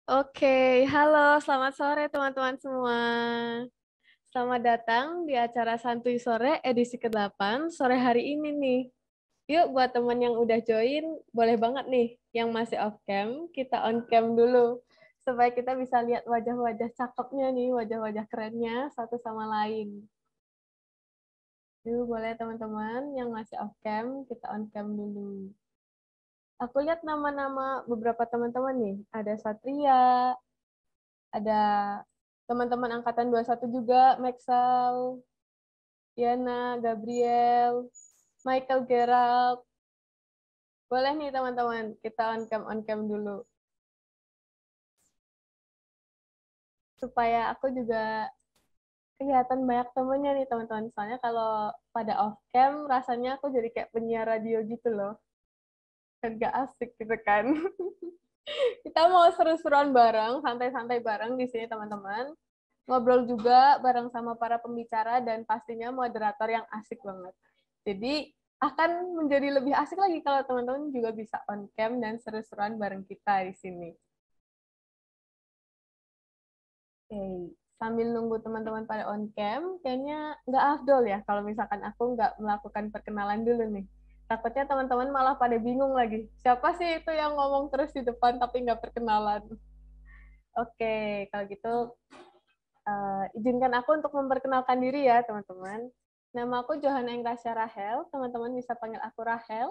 Oke, halo, selamat sore teman-teman semua. Selamat datang di acara Santuy Sore edisi ke-8 sore hari ini nih. Yuk buat teman yang udah join, boleh banget nih yang masih off cam, kita on cam dulu. Supaya kita bisa lihat wajah-wajah cakepnya nih, wajah-wajah kerennya satu sama lain. Yuk boleh teman-teman yang masih off cam, kita on cam dulu. Aku lihat nama-nama beberapa teman-teman nih. Ada Satria, ada teman-teman angkatan 21 juga, Maxal, Diana, Gabriel, Michael Gerald. Boleh nih teman-teman, kita on cam dulu. Supaya aku juga kelihatan banyak temennya nih teman-teman. Soalnya kalau pada off cam, rasanya aku jadi kayak penyiar radio gitu loh. Dan gak asik gitu kan. Kita mau seru-seruan bareng, santai-santai bareng di sini teman-teman. Ngobrol juga bareng sama para pembicara dan pastinya moderator yang asik banget. Jadi akan menjadi lebih asik lagi kalau teman-teman juga bisa on cam dan seru-seruan bareng kita di sini. Oke, sambil nunggu teman-teman pada on cam, kayaknya nggak afdol ya kalau misalkan aku nggak melakukan perkenalan dulu nih. Takutnya teman-teman malah pada bingung lagi. Siapa sih itu yang ngomong terus di depan tapi nggak perkenalan? Oke, kalau gitu izinkan aku untuk memperkenalkan diri ya, teman-teman. Nama aku Johanna Engkasya Rahel, teman-teman bisa panggil aku Rahel.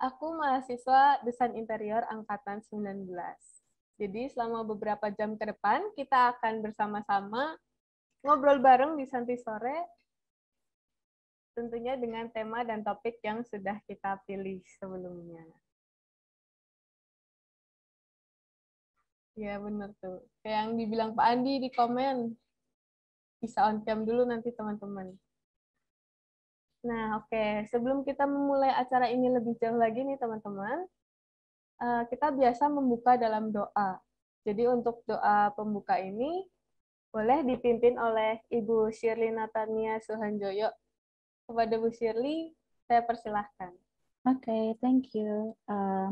Aku mahasiswa Desain Interior Angkatan 19. Jadi selama beberapa jam ke depan, kita akan bersama-sama ngobrol bareng di Santuy Sore, tentunya dengan tema dan topik yang sudah kita pilih sebelumnya. Ya, benar tuh. Kayak yang dibilang Pak Andi di komen, bisa on cam dulu nanti teman-teman. Nah, oke. Sebelum kita memulai acara ini lebih jauh lagi nih, teman-teman, kita biasa membuka dalam doa. Jadi untuk doa pembuka ini, boleh dipimpin oleh Ibu Shirley Natania Suhanjoyo. Kepada Bu Shirley, saya persilahkan. Oke, thank you.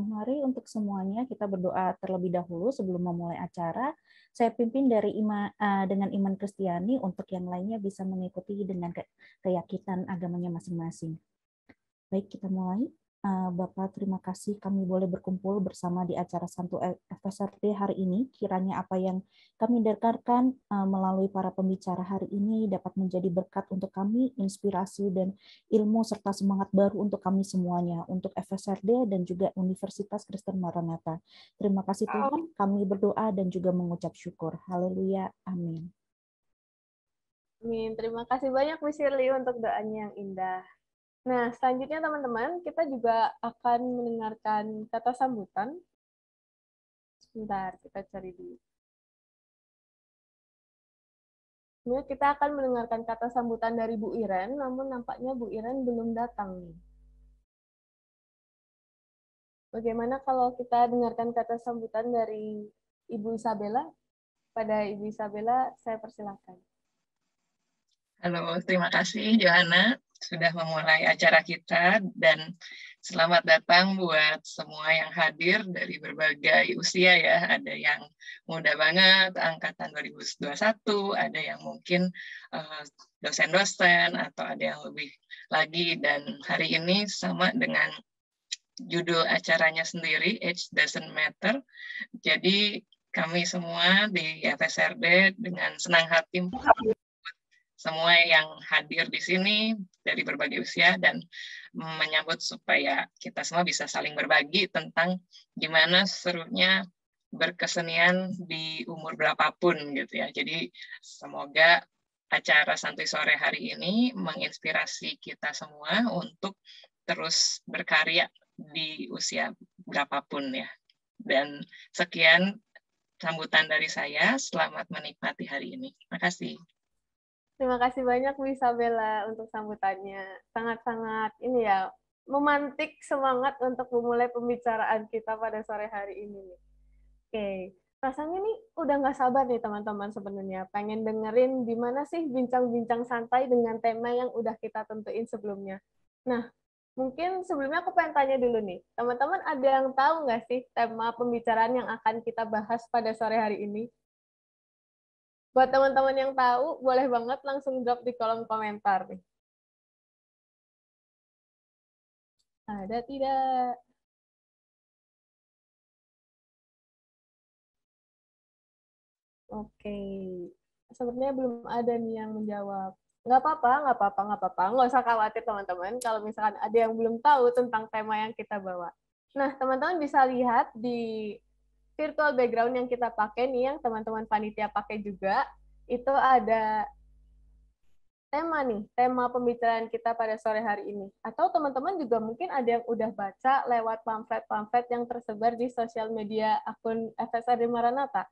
Mari untuk semuanya kita berdoa terlebih dahulu sebelum memulai acara. Saya pimpin dengan iman Kristiani, untuk yang lainnya bisa mengikuti dengan keyakinan agamanya masing-masing. Baik, kita mulai. Bapak, terima kasih kami boleh berkumpul bersama di acara Santo FSRD hari ini. Kiranya apa yang kami dengarkan melalui para pembicara hari ini dapat menjadi berkat untuk kami, inspirasi dan ilmu serta semangat baru untuk kami semuanya, untuk FSRD dan juga Universitas Kristen Maranatha. Terima kasih Tuhan, kami berdoa dan juga mengucap syukur. Haleluya, amin. Amin. Terima kasih banyak Bu Shirley untuk doanya yang indah. Nah, selanjutnya teman-teman, kita juga akan mendengarkan kata sambutan. Sebentar, kita cari dulu. Sebenarnya kita akan mendengarkan kata sambutan dari Bu Iren, namun nampaknya Bu Iren belum datang nih. Bagaimana kalau kita dengarkan kata sambutan dari Ibu Isabella? Pada Ibu Isabella, saya persilakan. Halo, terima kasih Johanna sudah memulai acara kita dan selamat datang buat semua yang hadir dari berbagai usia ya. Ada yang muda banget, angkatan 2021, ada yang mungkin dosen-dosen atau ada yang lebih lagi. Dan hari ini sama dengan judul acaranya sendiri, Age Doesn't Matter. Jadi kami semua di FSRD dengan senang hati semua yang hadir di sini dari berbagai usia dan menyambut supaya kita semua bisa saling berbagi tentang gimana serunya berkesenian di umur berapapun gitu ya. Jadi semoga acara Santuy Sore hari ini menginspirasi kita semua untuk terus berkarya di usia berapapun ya. Dan sekian sambutan dari saya, selamat menikmati hari ini. Terima kasih. Terima kasih banyak Bu Isabella untuk sambutannya. Sangat-sangat ini ya, memantik semangat untuk memulai pembicaraan kita pada sore hari ini. Oke, rasanya nih udah nggak sabar nih teman-teman sebenarnya. Pengen dengerin gimana sih bincang-bincang santai dengan tema yang udah kita tentuin sebelumnya. Nah, mungkin sebelumnya aku pengen tanya dulu nih. Teman-teman ada yang tahu nggak sih tema pembicaraan yang akan kita bahas pada sore hari ini? Buat teman-teman yang tahu, boleh banget langsung drop di kolom komentar nih. Ada tidak? Oke. Sepertinya belum ada nih yang menjawab. Nggak apa-apa, nggak apa-apa, nggak apa-apa. Nggak usah khawatir teman-teman kalau misalkan ada yang belum tahu tentang tema yang kita bawa. Nah, teman-teman bisa lihat di virtual background yang kita pakai nih, yang teman-teman panitia pakai juga, itu ada tema nih, tema pembicaraan kita pada sore hari ini. Atau teman-teman juga mungkin ada yang udah baca lewat pamflet-pamflet yang tersebar di sosial media akun FSRD Maranatha.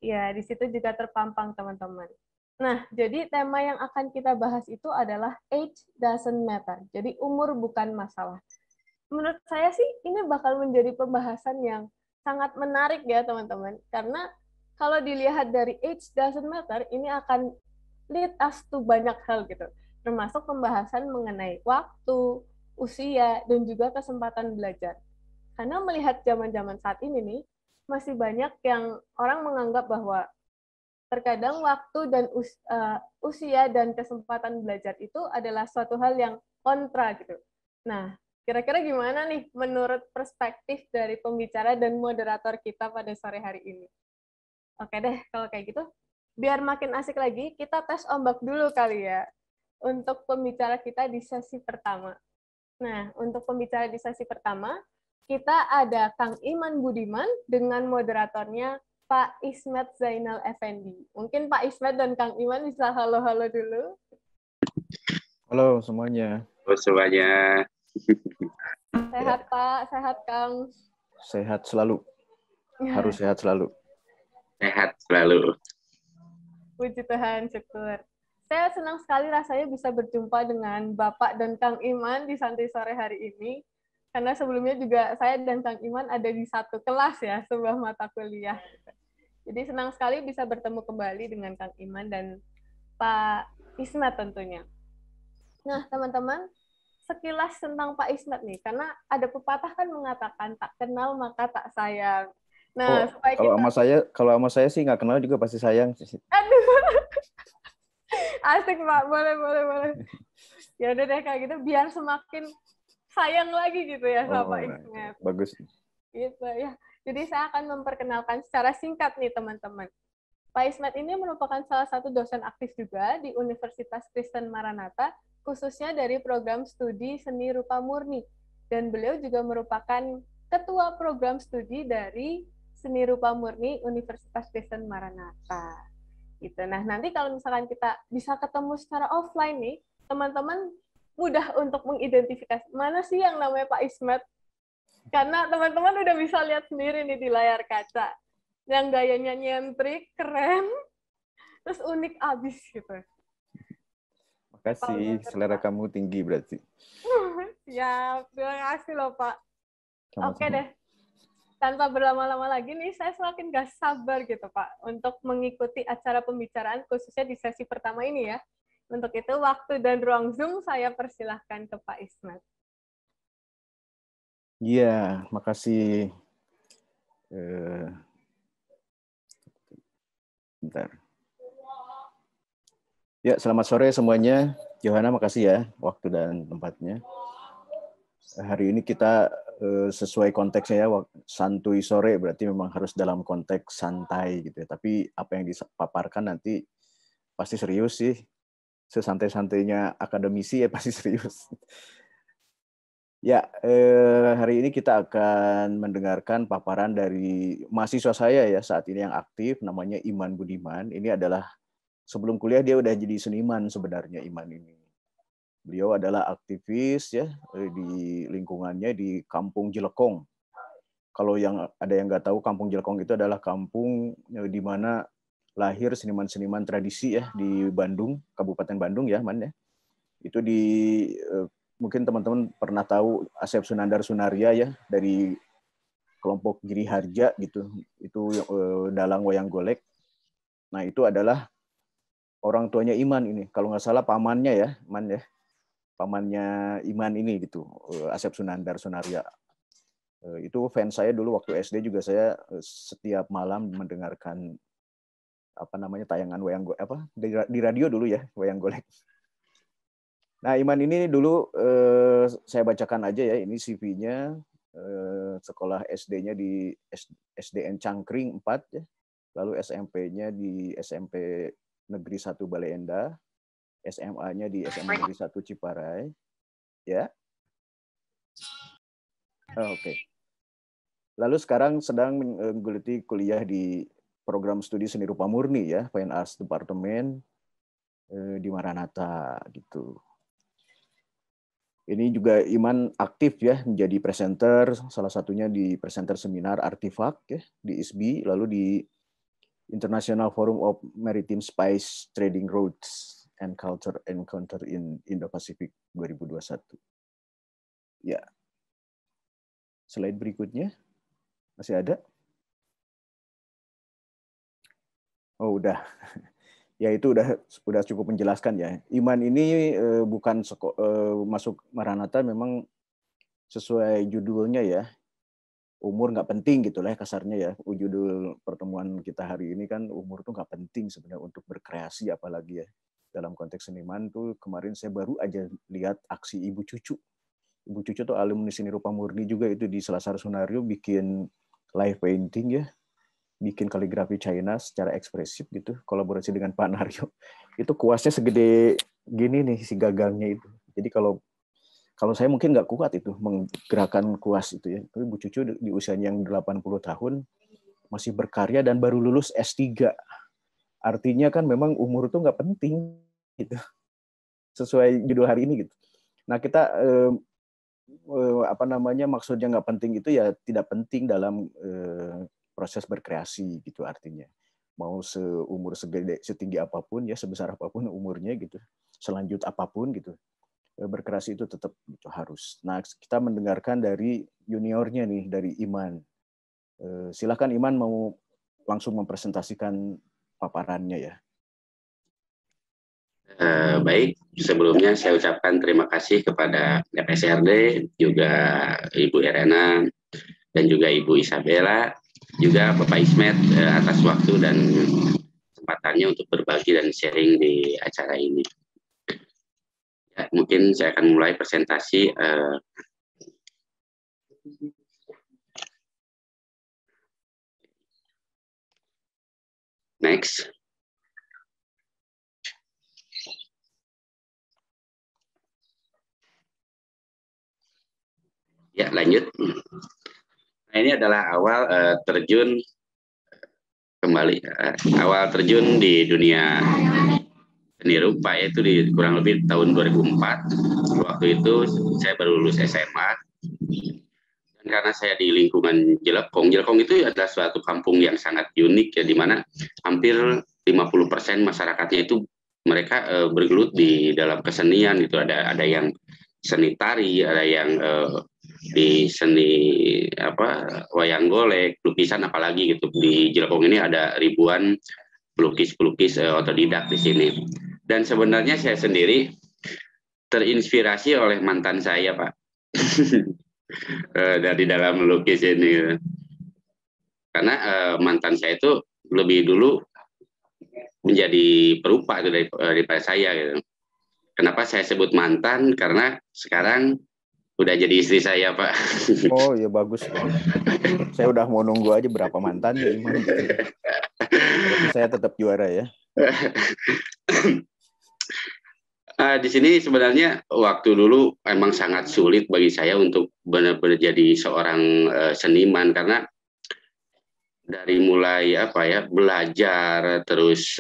Ya, di situ juga terpampang teman-teman. Nah, jadi tema yang akan kita bahas itu adalah age doesn't matter. Jadi umur bukan masalah. Menurut saya sih ini bakal menjadi pembahasan yang sangat menarik ya teman-teman. Karena kalau dilihat dari age doesn't matter, ini akan lead us to banyak hal gitu. Termasuk pembahasan mengenai waktu, usia, dan juga kesempatan belajar. Karena melihat zaman-zaman saat ini nih, masih banyak yang orang menganggap bahwa terkadang waktu dan usia dan kesempatan belajar itu adalah suatu hal yang kontra gitu. Nah, kira-kira gimana nih menurut perspektif dari pembicara dan moderator kita pada sore hari ini? Oke deh, kalau kayak gitu, biar makin asik lagi, kita tes ombak dulu kali ya untuk pembicara kita di sesi pertama. Nah, untuk pembicara di sesi pertama, kita ada Kang Iman Budiman dengan moderatornya Pak Ismet Zainal Effendi. Mungkin Pak Ismet dan Kang Iman bisa halo-halo dulu. Halo semuanya. Halo semuanya. Sehat Pak, sehat Kang. Sehat selalu. Harus sehat selalu. Sehat selalu. Puji Tuhan, syukur. Saya senang sekali rasanya bisa berjumpa dengan Bapak dan Kang Iman di Santuy Sore hari ini. Karena sebelumnya juga saya dan Kang Iman ada di satu kelas ya, sebuah mata kuliah. Jadi senang sekali bisa bertemu kembali dengan Kang Iman dan Pak Ismet tentunya. Nah, teman-teman, sekilas tentang Pak Ismet nih, karena ada pepatah kan mengatakan tak kenal maka tak sayang. Nah, kalau sama saya sih nggak kenal juga pasti sayang. Aduh. Asik Pak, boleh. Ya udah deh kayak gitu, biar semakin sayang lagi gitu ya sama Pak Oh, Ismet. bagus. Gitu ya. Jadi saya akan memperkenalkan secara singkat nih teman-teman. Pak Ismet ini merupakan salah satu dosen aktif juga di Universitas Kristen Maranatha, khususnya dari program studi seni rupa murni. Dan beliau juga merupakan ketua program studi dari seni rupa murni Universitas Kristen Maranatha. Gitu. Nah, nanti kalau misalkan kita bisa ketemu secara offline nih, teman-teman mudah untuk mengidentifikasi mana sih yang namanya Pak Ismet. Karena teman-teman udah bisa lihat sendiri nih di layar kaca. Yang gayanya nyentrik, keren, terus unik abis gitu. Makasih, selera kamu tinggi berarti. Siap, terima kasih loh Pak. Sama-sama. Oke deh, tanpa berlama-lama lagi nih, saya semakin gak sabar gitu Pak, untuk mengikuti acara pembicaraan khususnya di sesi pertama ini ya. Untuk itu, waktu dan ruang Zoom saya persilahkan ke Pak Ismet. Iya, makasih. Bentar. Ya, selamat sore semuanya. Johanna, makasih ya waktu dan tempatnya. Hari ini kita sesuai konteksnya ya, santuy sore berarti memang harus dalam konteks santai gitu ya. Tapi apa yang dipaparkan nanti pasti serius sih. Sesantai-santainya akademisi ya pasti serius. Ya, hari ini kita akan mendengarkan paparan dari mahasiswa saya ya saat ini yang aktif, namanya Iman Budiman. Ini adalah sebelum kuliah dia udah jadi seniman sebenarnya Iman ini. Beliau adalah aktivis ya di lingkungannya di Kampung Jelekong. Kalau ada yang nggak tahu, Kampung Jelekong itu adalah kampung di mana lahir seniman-seniman tradisi ya di Bandung, Kabupaten Bandung ya, Man ya. Itu mungkin teman-teman pernah tahu Asep Sunandar Sunaria ya dari kelompok Giri Harja gitu. Itu dalang wayang golek. Nah, itu adalah orang tuanya Iman ini. Kalau nggak salah pamannya ya, Man ya. Pamannya Iman ini gitu, Asep Sunandar Sunaria. Itu fans saya dulu waktu SD juga, saya setiap malam mendengarkan tayangan wayang golek di radio dulu ya, wayang golek. Nah, Iman ini dulu saya bacakan aja ya, ini CV-nya, sekolah SD-nya di SDN Cangkring 4 ya. Lalu SMP-nya di SMP Negeri 1 Bale Endah. SMA-nya di SMA Negeri 1 Ciparai. Ya. Oke. Lalu sekarang sedang menggeluti kuliah di program studi seni rupa murni ya, Fine Arts Department di Maranatha gitu. Ini juga Iman aktif ya menjadi presenter, salah satunya di presenter seminar Artifak ya di ISBI, lalu di International Forum of Maritime Spice Trading Routes and Culture Encounter in Indo-Pacific 2021. Ya. Slide berikutnya. Masih ada? Oh, udah. Ya itu udah cukup menjelaskan ya. Iman ini bukan masuk Maranatha memang sesuai judulnya ya. Umur nggak penting gitu lah kasarnya ya. Judul pertemuan kita hari ini kan umur tuh nggak penting sebenarnya untuk berkreasi, apalagi ya. Dalam konteks seniman tuh kemarin saya baru aja lihat aksi Ibu Cucu. Ibu Cucu tuh alumni seni rupa murni juga, itu di Selasar Sunario bikin live painting ya, bikin kaligrafi China secara ekspresif gitu, kolaborasi dengan Pak Naryo. Itu kuasnya segede gini nih si gagangnya itu. Jadi kalau saya mungkin nggak kuat itu menggerakkan kuas itu ya. Tapi Bu Cucu di usianya yang 80 tahun masih berkarya dan baru lulus S3. Artinya kan memang umur itu nggak penting gitu. Sesuai judul hari ini gitu. Nah, kita maksudnya nggak penting itu ya tidak penting dalam proses berkreasi gitu artinya. Mau seumur setinggi apapun ya, sebesar apapun umurnya gitu. Selanjut apapun gitu. Berkreasi itu tetap gitu harus. Nah, kita mendengarkan dari juniornya nih, dari Iman. Silakan Iman mau langsung mempresentasikan paparannya ya. Baik, sebelumnya saya ucapkan terima kasih kepada FSRD, juga Ibu Irena, dan juga Ibu Isabella, juga Bapak Ismet atas waktu dan kesempatannya untuk berbagi dan sharing di acara ini. Ya, mungkin saya akan mulai presentasi. Next. Ya, lanjut. Nah, ini adalah awal terjun kembali, awal terjun di dunia seni rupa, yaitu di kurang lebih tahun 2004. Waktu itu saya baru lulus SMA. Dan karena saya di lingkungan Jelekong, Jelekong itu adalah suatu kampung yang sangat unik ya, di mana hampir 50% masyarakatnya itu mereka bergelut di dalam kesenian gitu. Ada yang seni tari, ada yang di seni wayang golek, lukisan, apalagi gitu. Di Jelekong ini ada ribuan pelukis-pelukis otodidak di sini. Dan sebenarnya saya sendiri terinspirasi oleh mantan saya, Pak. Dari dalam melukis ini. Karena mantan saya itu lebih dulu menjadi perupa itu daripada saya gitu. Kenapa saya sebut mantan? Karena sekarang udah jadi istri saya, Pak. Oh ya, bagus. Saya udah mau nunggu aja berapa mantannya Iman. Berarti saya tetap juara ya. Di sini sebenarnya waktu dulu emang sangat sulit bagi saya untuk benar-benar jadi seorang seniman, karena dari mulai belajar terus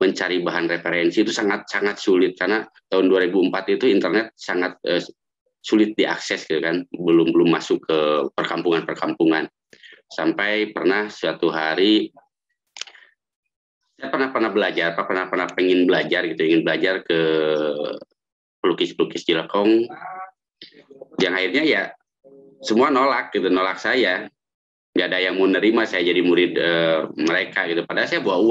mencari bahan referensi itu sangat sulit, karena tahun 2004 itu internet sangat sulit diakses gitu kan, belum masuk ke perkampungan. Sampai pernah suatu hari saya pernah belajar, pernah pengen belajar gitu, ingin belajar ke pelukis-pelukis Jelekong, yang akhirnya ya semua nolak saya. Nggak ada yang mau nerima saya jadi murid mereka gitu. Padahal saya bawa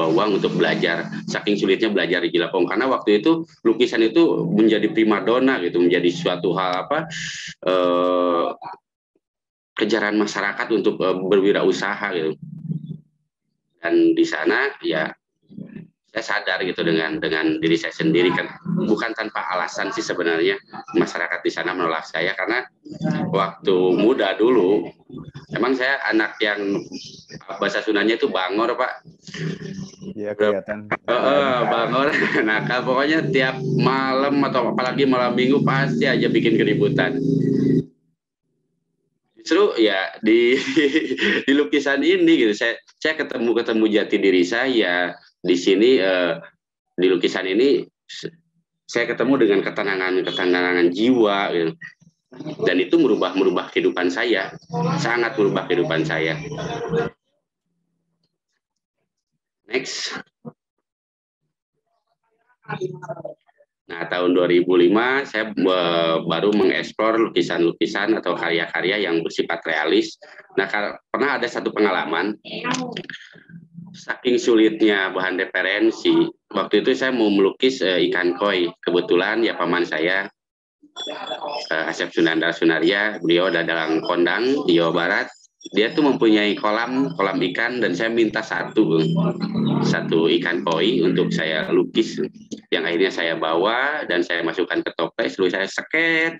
uang untuk belajar. Saking sulitnya belajar di Jelekong, karena waktu itu lukisan itu menjadi primadona gitu, menjadi suatu hal kejaran masyarakat untuk berwirausaha gitu. Dan di sana ya saya sadar gitu dengan diri saya sendiri, kan bukan tanpa alasan sih sebenarnya masyarakat di sana menolak saya, karena waktu muda dulu emang saya anak yang bahasa Sundanya itu bangor, Pak. Iya, kelihatan. Bangor, nakal. Pokoknya tiap malam atau apalagi malam minggu pasti aja bikin keributan. Justru ya di lukisan ini gitu saya ketemu jati diri saya di sini. Di lukisan ini saya ketemu dengan ketenangan jiwa gitu. Dan itu merubah kehidupan saya, sangat merubah kehidupan saya. Next. Nah, tahun 2005 saya baru mengeksplor lukisan-lukisan atau karya-karya yang bersifat realis. Nah, pernah ada satu pengalaman, saking sulitnya bahan referensi, waktu itu saya mau melukis ikan koi. Kebetulan ya paman saya, Asep Sunandar Sunaria, beliau ada dalam Kondang di Jawa Barat. Dia tuh mempunyai kolam ikan, dan saya minta satu ikan koi untuk saya lukis, yang akhirnya saya bawa dan saya masukkan ke toples, lalu saya seket.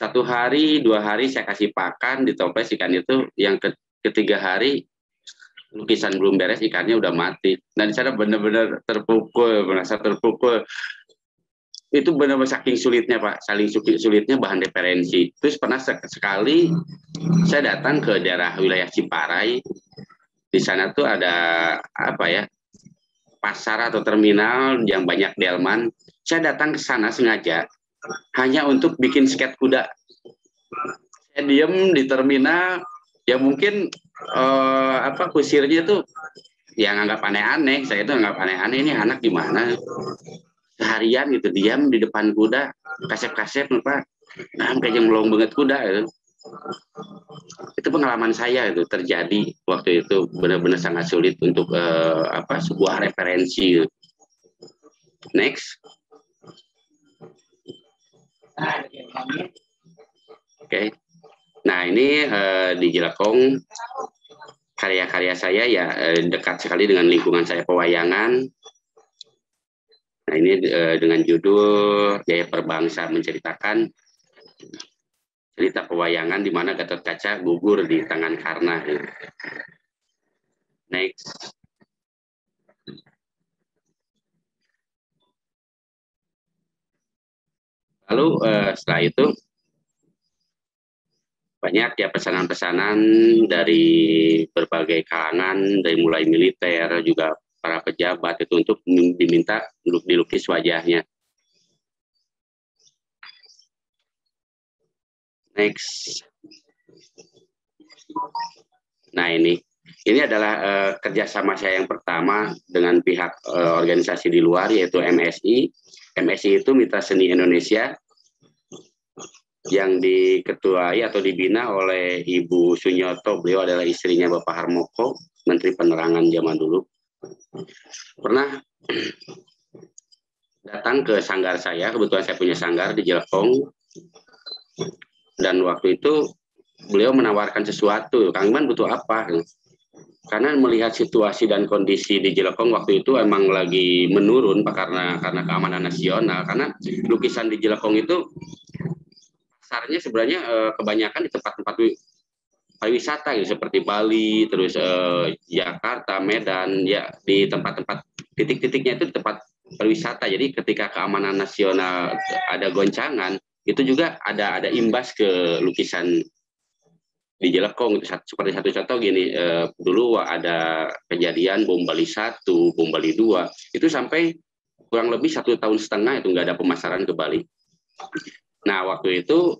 1 hari 2 hari saya kasih pakan di toples ikan itu, yang ketiga hari lukisan belum beres, ikannya udah mati. Dan saya benar-benar merasa terpukul. Itu benar-benar saking sulitnya, Pak, saling sulitnya bahan referensi. Terus pernah sekali saya datang ke daerah wilayah Ciparai. Di sana tuh ada pasar atau terminal yang banyak delman. Saya datang ke sana sengaja hanya untuk bikin sket kuda. Saya diem di terminal, ya mungkin kusirnya tuh yang anggap aneh-aneh. Saya itu anggap aneh-aneh, ini anak gimana seharian gitu diam di depan kuda, kasep-kasep, Pak, kayak melong banget kuda gitu. Itu pengalaman saya itu terjadi waktu itu, benar-benar sangat sulit untuk sebuah referensi. Next. Oke. Nah, ini di Jelekong karya-karya saya ya dekat sekali dengan lingkungan saya, pewayangan. Nah, ini dengan judul Gaya Perbangsa, menceritakan cerita pewayangan di mana Gatot Kaca gugur di tangan Karna. Next. Lalu setelah itu banyak ya pesanan-pesanan dari berbagai kalangan, dari mulai militer juga para pejabat itu untuk diminta dilukis wajahnya. Next. Nah ini adalah kerjasama saya yang pertama dengan pihak organisasi di luar yaitu MSI. MSI itu Mitra Seni Indonesia yang diketuai atau dibina oleh Ibu Sunyoto. Beliau adalah istrinya Bapak Harmoko, Menteri Penerangan zaman dulu. Pernah datang ke sanggar saya, kebetulan saya punya sanggar di Jelekong. Dan waktu itu beliau menawarkan sesuatu, Kang Iman butuh apa? Karena melihat situasi dan kondisi di Jelekong waktu itu emang lagi menurun Pak, karena keamanan nasional. Karena lukisan di Jelekong itu pasarnya sebenarnya kebanyakan di tempat-tempat pariwisata gitu, seperti Bali, terus Jakarta, Medan, ya di tempat-tempat titik-titiknya itu di tempat pariwisata. Jadi ketika keamanan nasional ada goncangan, itu juga ada imbas ke lukisan di Jelekong. Seperti satu contoh gini, dulu ada kejadian bom Bali 1, bom Bali 2, itu sampai kurang lebih 1,5 tahun itu nggak ada pemasaran ke Bali. Nah waktu itu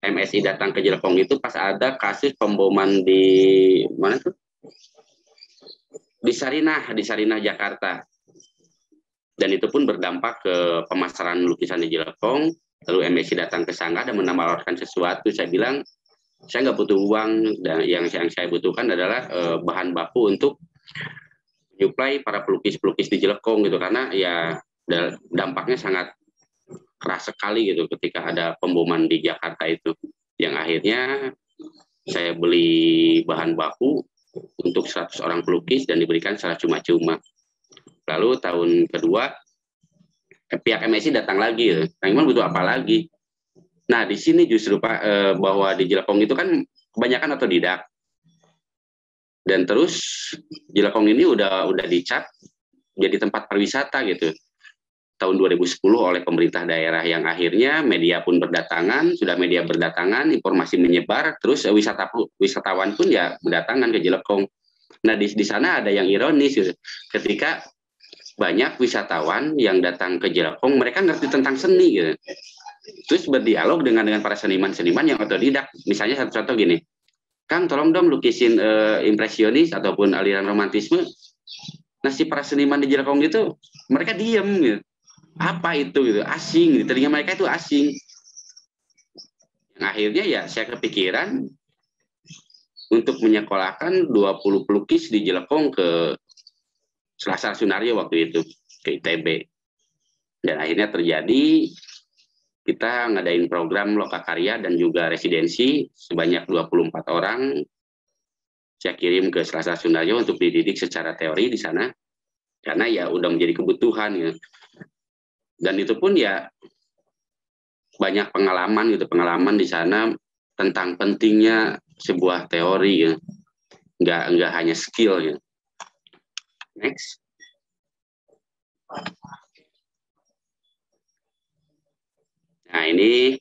MSI datang ke Jelekong itu pas ada kasus pemboman di mana tuh? Di Sarinah Jakarta. Dan itu pun berdampak ke pemasaran lukisan di Jelekong. Lalu MSI datang ke sanggar dan menawarkan sesuatu. Saya bilang, saya nggak butuh uang, dan yang saya butuhkan adalah bahan baku untuk menyuplai para pelukis-pelukis di Jelekong gitu, karena ya dampaknya sangat keras sekali gitu ketika ada pemboman di Jakarta itu. Yang akhirnya saya beli bahan baku untuk 100 orang pelukis dan diberikan secara cuma-cuma. Lalu tahun kedua pihak MSI datang lagi, Kang Iman butuh apa lagi? Nah di sini justru Pak, bahwa di Jelekong itu kan kebanyakan otodidak, dan terus Jelekong ini udah dicap jadi tempat pariwisata gitu tahun 2010 oleh pemerintah daerah, yang akhirnya media pun berdatangan, informasi menyebar, terus wisatawan pun ya berdatangan ke Jelekong. Nah di sana ada yang ironis gitu. Ketika banyak wisatawan yang datang ke Jelekong, mereka ngerti tentang seni gitu. Terus berdialog dengan para seniman-seniman yang otodidak. Misalnya satu contoh gini, Kang tolong dong lukisin impresionis ataupun aliran romantisme. Nah si para seniman di Jelekong itu mereka diem gitu. Apa itu gitu, asing gitu. Telinga mereka itu asing. Yang akhirnya ya saya kepikiran untuk menyekolahkan 20 pelukis di Jelekong ke Selasar Sunario waktu itu, ke ITB. Dan akhirnya terjadi, kita ngadain program lokakarya dan juga residensi sebanyak 24 orang. Saya kirim ke Selasar Sunario untuk dididik secara teori di sana, karena ya udah menjadi kebutuhan ya. Dan itu pun ya banyak pengalaman di sana tentang pentingnya sebuah teori ya. Nggak hanya skill ya. Next. Nah ini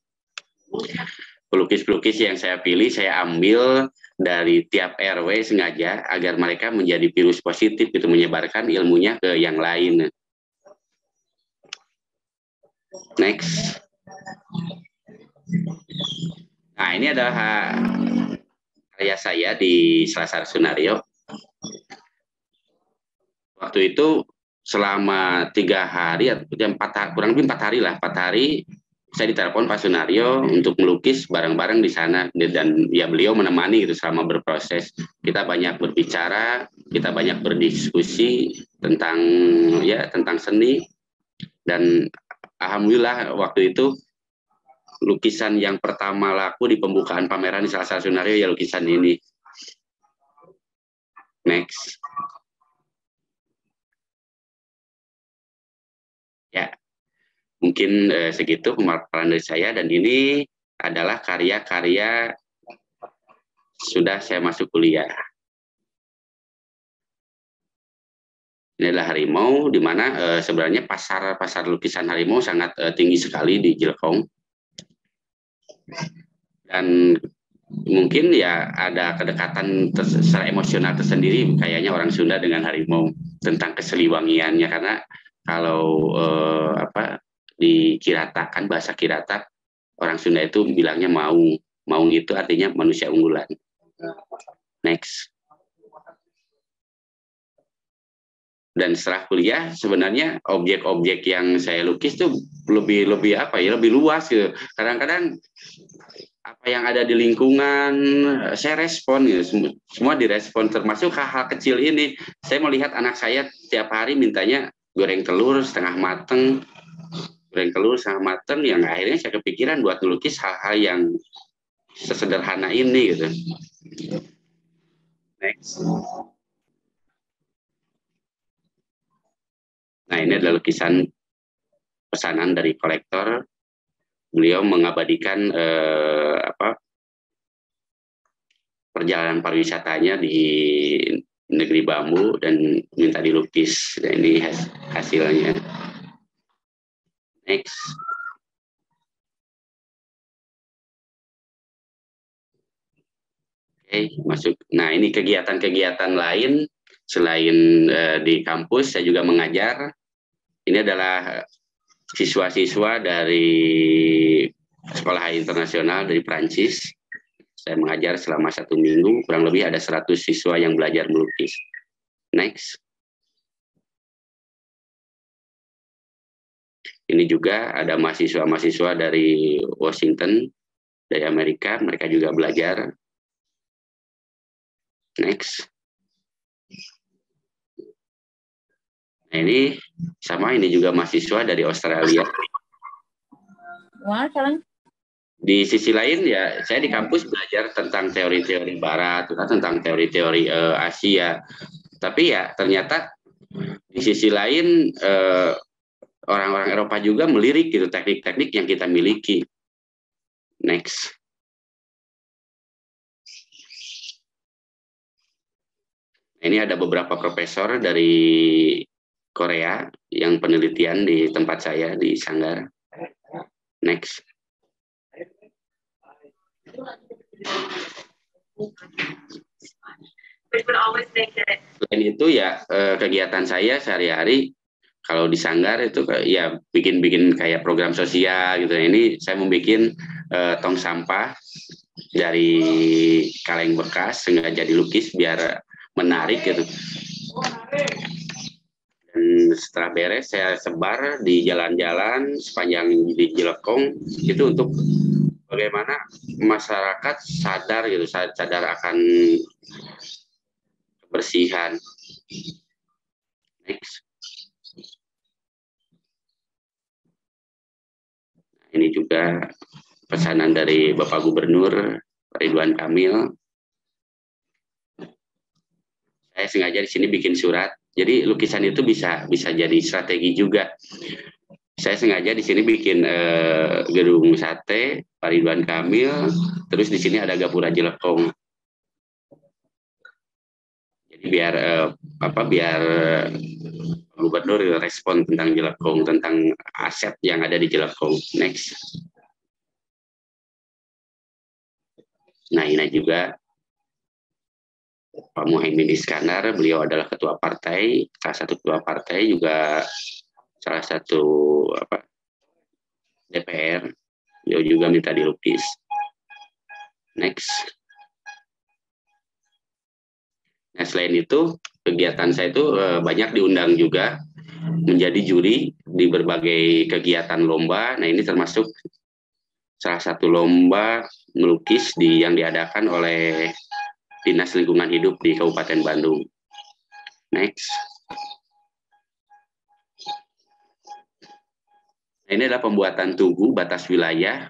pelukis-pelukis yang saya pilih, saya ambil dari tiap RW sengaja agar mereka menjadi virus positif itu, menyebarkan ilmunya ke yang lain. Next. Nah ini adalah karya saya di Selasar Sunario. Waktu itu selama 3 hari atau 4 hari, kurang lebih 4 hari lah, 4 hari saya ditelepon Pak Sunario untuk melukis bareng-bareng di sana, dan ya beliau menemani itu selama berproses. Kita banyak berbicara, kita banyak berdiskusi tentang seni, dan alhamdulillah waktu itu lukisan yang pertama laku di pembukaan pameran di Selasar Sunario ya lukisan ini. Next. Ya, Mungkin segitu pemaparan dari saya, dan ini adalah karya-karya sudah saya masuk kuliah. Ini adalah harimau, di mana sebenarnya pasar lukisan harimau sangat tinggi sekali di Jelekong. Dan mungkin ya ada kedekatan secara emosional tersendiri kayaknya orang Sunda dengan harimau, tentang keseliwangiannya, karena kalau di Kirata, kan bahasa Kirata orang Sunda itu bilangnya maung. Maung itu artinya manusia unggulan. Next. Dan setelah kuliah sebenarnya objek-objek yang saya lukis tuh lebih luas gitu. Kadang-kadang apa yang ada di lingkungan saya respon gitu. Semua direspon, termasuk hal-hal kecil ini. Saya melihat anak saya tiap hari mintanya goreng telur setengah mateng, yang akhirnya saya kepikiran buat melukis hal-hal yang sesederhana ini gitu. Next. Nah, ini adalah lukisan pesanan dari kolektor. Beliau mengabadikan perjalanan pariwisatanya di negeri bambu dan minta dilukis. Dan ini hasilnya. Next. Oke, masuk. Nah, ini kegiatan-kegiatan lain selain di kampus, saya juga mengajar. Ini adalah siswa-siswa dari sekolah internasional dari Prancis. Saya mengajar selama 1 minggu, kurang lebih ada 100 siswa yang belajar melukis. Next. Ini juga ada mahasiswa-mahasiswa dari Washington, dari Amerika, mereka juga belajar. Next. Nah, ini sama, ini juga mahasiswa dari Australia. Wah, kalian. Di sisi lain ya, saya di kampus belajar tentang teori-teori Barat, tentang teori-teori Asia. Tapi ya ternyata di sisi lain orang-orang Eropa juga melirik gitu teknik-teknik yang kita miliki. Next. Ini ada beberapa profesor dari Korea yang penelitian di tempat saya di Sanggar. Next. Selain itu ya kegiatan saya sehari-hari kalau di Sanggar itu ya bikin kayak program sosial gitu. Ini saya membuat tong sampah dari kaleng bekas sengaja dilukis biar menarik gitu. Dan setelah beres saya sebar di jalan-jalan sepanjang di Jelekong itu untuk bagaimana masyarakat sadar gitu, sadar akan kebersihan. Next. Ini juga pesanan dari Bapak Gubernur Ridwan Kamil. Saya sengaja di sini bikin surat. Jadi lukisan itu bisa jadi strategi juga. Saya sengaja di sini bikin gedung sate Pak Ridwan Kamil, terus di sini ada Gapura Jelekong. Jadi biar Gubernur respon tentang Jelekong, tentang aset yang ada di Jelekong. Next. Nah, ini juga Pak Muhaimin Iskandar, beliau adalah ketua partai, salah satu ketua partai, juga salah satu DPR, beliau juga minta dilukis. Next. Nah, selain itu, kegiatan saya itu banyak diundang juga menjadi juri di berbagai kegiatan lomba. Nah, ini termasuk salah satu lomba melukis yang diadakan oleh Dinas Lingkungan Hidup di Kabupaten Bandung. Next. Ini adalah pembuatan tugu batas wilayah.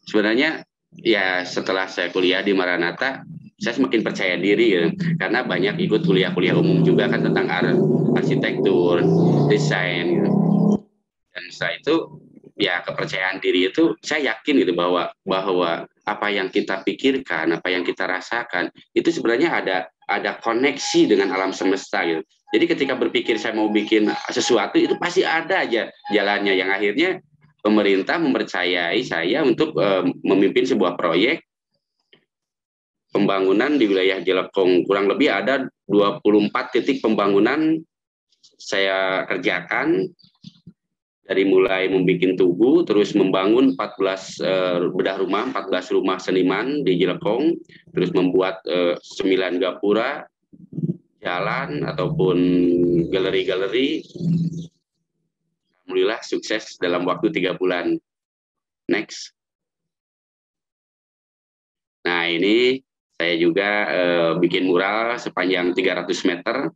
Sebenarnya ya setelah saya kuliah di Maranatha, saya semakin percaya diri ya, karena banyak ikut kuliah-kuliah umum juga kan tentang arsitektur, desain. Dan setelah itu ya kepercayaan diri itu saya yakin gitu bahwa apa yang kita pikirkan, apa yang kita rasakan itu sebenarnya ada koneksi dengan alam semesta gitu. Jadi ketika berpikir saya mau bikin sesuatu itu pasti ada aja jalannya, yang akhirnya pemerintah mempercayai saya untuk memimpin sebuah proyek pembangunan di wilayah Jelekong. Kurang lebih ada 24 titik pembangunan saya kerjakan, dari mulai membuat tugu, terus membangun 14 rumah seniman di Jelekong, terus membuat 9 gapura, jalan ataupun galeri-galeri. Alhamdulillah sukses dalam waktu 3 bulan. Next. Nah ini saya juga bikin mural sepanjang 300 meter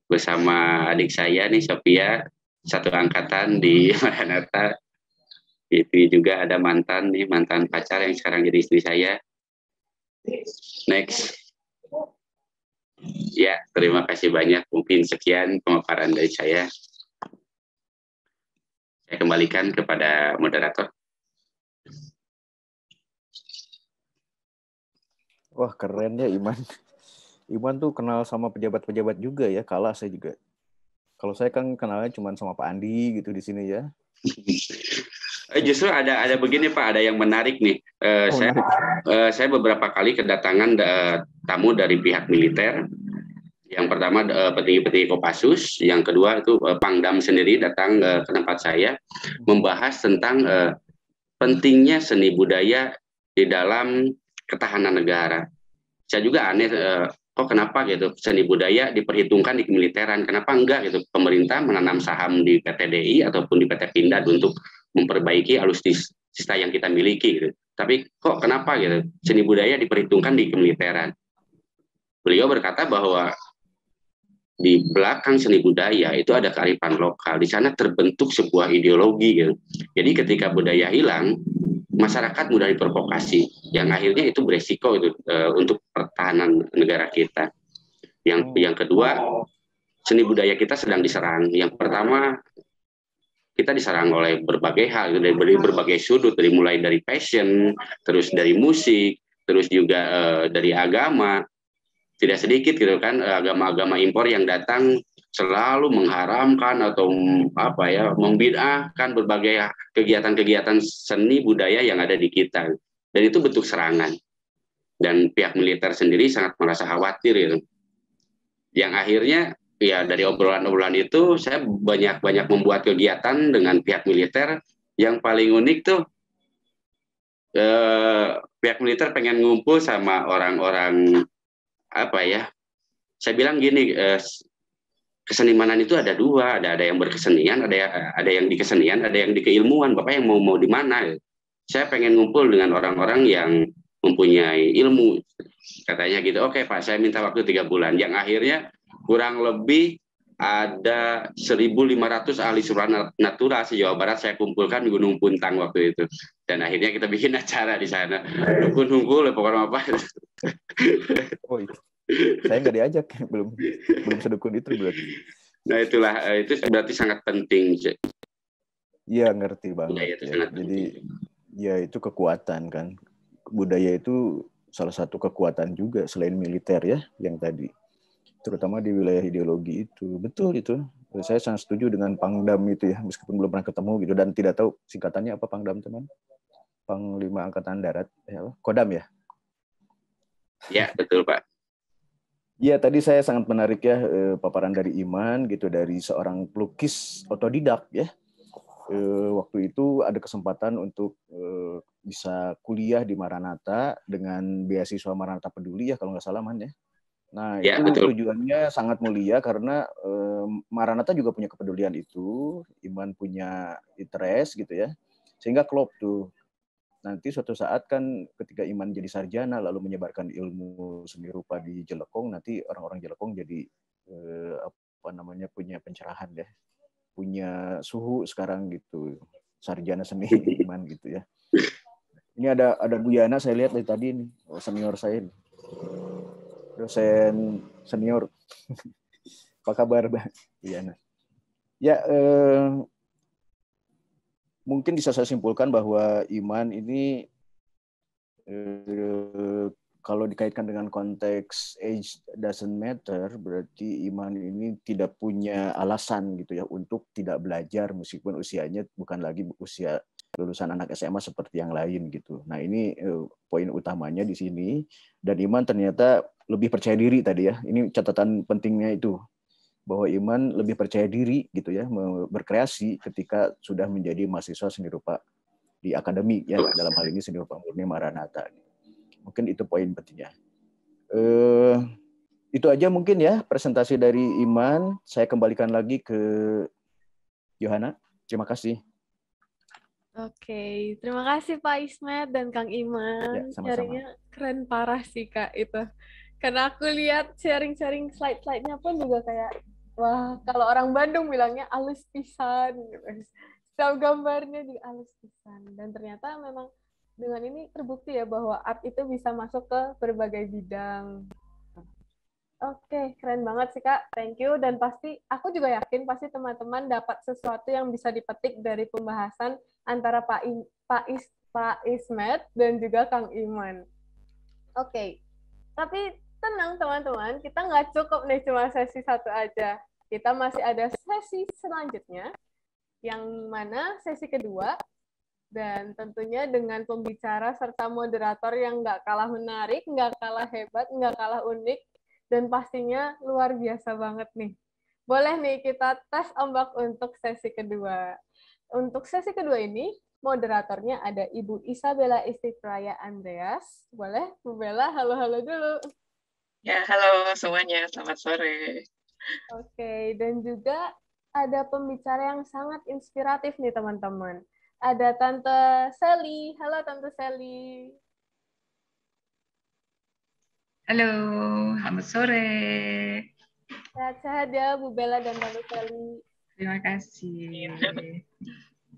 bersama adik saya nih, Sophia, satu angkatan di Maranatha. Itu juga ada mantan pacar yang sekarang jadi istri saya. Next. Ya, terima kasih banyak. Mungkin sekian pemaparan dari saya. Saya kembalikan kepada moderator. Wah, keren ya Iman. Iman tuh kenal sama pejabat-pejabat juga ya, kalah saya juga. Kalau saya kan kenalnya cuma sama Pak Andi gitu di sini ya. Justru ada begini Pak, ada yang menarik nih. Saya beberapa kali kedatangan tamu dari pihak militer. Yang pertama petinggi-petinggi Kopassus, yang kedua itu Pangdam sendiri datang ke tempat saya membahas tentang pentingnya seni budaya di dalam ketahanan negara. Saya juga aneh, kok kenapa gitu seni budaya diperhitungkan di kemiliteran, kenapa enggak gitu pemerintah menanam saham di PT DI ataupun di PT Pindad untuk memperbaiki alutsista yang kita miliki gitu. Tapi kok kenapa gitu seni budaya diperhitungkan di kemiliteran? Beliau berkata bahwa di belakang seni budaya itu ada kearifan lokal, di sana terbentuk sebuah ideologi gitu. Jadi ketika budaya hilang, masyarakat mudah diprovokasi, yang akhirnya itu beresiko itu untuk pertahanan negara kita. Yang kedua, seni budaya kita sedang diserang. Yang pertama, kita diserang oleh berbagai hal, dari berbagai sudut, mulai dari fashion, terus dari musik, terus juga dari agama. Tidak sedikit gitu kan agama-agama impor yang datang selalu mengharamkan atau membid'ahkan berbagai kegiatan-kegiatan seni budaya yang ada di kita, dan itu bentuk serangan, dan pihak militer sendiri sangat merasa khawatir gitu. Yang akhirnya ya dari obrolan-obrolan itu saya banyak membuat kegiatan dengan pihak militer. Yang paling unik tuh pihak militer pengen ngumpul sama orang-orang saya bilang gini, kesenimanan itu ada dua, ada yang berkesenian, ada yang di kesenian, ada yang di keilmuan. Bapak yang mau di mana? Saya pengen ngumpul dengan orang-orang yang mempunyai ilmu, katanya gitu. Oke Pak, saya minta waktu 3 bulan. Yang akhirnya kurang lebih ada 1.500 ahli supranatural se-Jawa Barat saya kumpulkan di Gunung Puntang waktu itu. Dan akhirnya kita bikin acara di sana. Dukun-dukun, pokoknya apa. Oh, saya nggak diajak, belum sedukun itu berarti. Nah itulah, itu berarti sangat penting. Iya, ngerti banget. Ya. Jadi ya itu kekuatan kan. Budaya itu salah satu kekuatan juga selain militer ya, yang tadi. Terutama di wilayah ideologi itu. Betul itu. Saya sangat setuju dengan Pangdam itu ya, meskipun belum pernah ketemu gitu dan tidak tahu singkatannya apa Pangdam, teman. Panglima Angkatan Darat, Kodam ya? Ya, betul Pak. Ya, tadi saya sangat menarik ya paparan dari Iman gitu, dari seorang pelukis otodidak ya. Waktu itu ada kesempatan untuk bisa kuliah di Maranatha dengan beasiswa Maranatha Peduli ya kalau nggak salah Man ya. Nah ya, itu betul. Tujuannya sangat mulia karena Maranatha juga punya kepedulian itu, Iman punya interest gitu ya, sehingga klop tuh. Nanti suatu saat kan ketika Iman jadi sarjana lalu menyebarkan ilmu seni rupa di Jelekong, nanti orang-orang Jelekong jadi punya pencerahan deh, punya suhu sekarang gitu, sarjana seni Iman gitu ya. Ini ada Bu Yana, saya lihat dari tadi nih, senior saya nih. Dosen senior. Apa kabar Mbak Yana? Ya, mungkin bisa saya simpulkan bahwa iman ini kalau dikaitkan dengan konteks age doesn't matter, berarti iman ini tidak punya alasan gitu ya untuk tidak belajar meskipun usianya bukan lagi usia lulusan anak SMA seperti yang lain gitu. Nah ini poin utamanya di sini. Dan iman ternyata lebih percaya diri tadi ya. Ini catatan pentingnya itu, bahwa iman lebih percaya diri gitu ya, berkreasi ketika sudah menjadi mahasiswa seni rupa di akademik ya, dalam hal ini seni rupa murni Maranatha. Mungkin itu poin pentingnya. Itu aja mungkin ya presentasi dari Iman. Saya kembalikan lagi ke Yohana. Terima kasih. Oke, terima kasih Pak Ismet dan Kang Iman. Ya, sama-sama. Sharingnya keren parah sih Kak itu. Karena aku lihat sharing-sharing slide-slide-nya pun juga kayak, wah kalau orang Bandung bilangnya alus pisan. Setiap gambarnya juga alus pisan. Dan ternyata memang dengan ini terbukti ya bahwa art itu bisa masuk ke berbagai bidang. Oke, keren banget sih Kak. Thank you. Dan pasti, aku juga yakin pasti teman-teman dapat sesuatu yang bisa dipetik dari pembahasan antara Pak Ismet dan juga Kang Iman. Oke, tapi tenang teman-teman, kita nggak cukup nih cuma sesi satu aja. Kita masih ada sesi selanjutnya, yang mana sesi kedua, dan tentunya dengan pembicara serta moderator yang nggak kalah menarik, nggak kalah hebat, nggak kalah unik, dan pastinya luar biasa banget nih. Boleh nih kita tes ombak untuk sesi kedua. Untuk sesi kedua ini, moderatornya ada Ibu Isabella Istiqraya Andreas. Boleh, Bu Bella, halo-halo dulu. Ya, halo semuanya, selamat sore. Oke, dan juga ada pembicara yang sangat inspiratif nih teman-teman. Ada Tante Sally. Halo Tante Sally. Halo, selamat sore. Sehat-sehat ya Bu Bella dan Tante Sally. Terima kasih.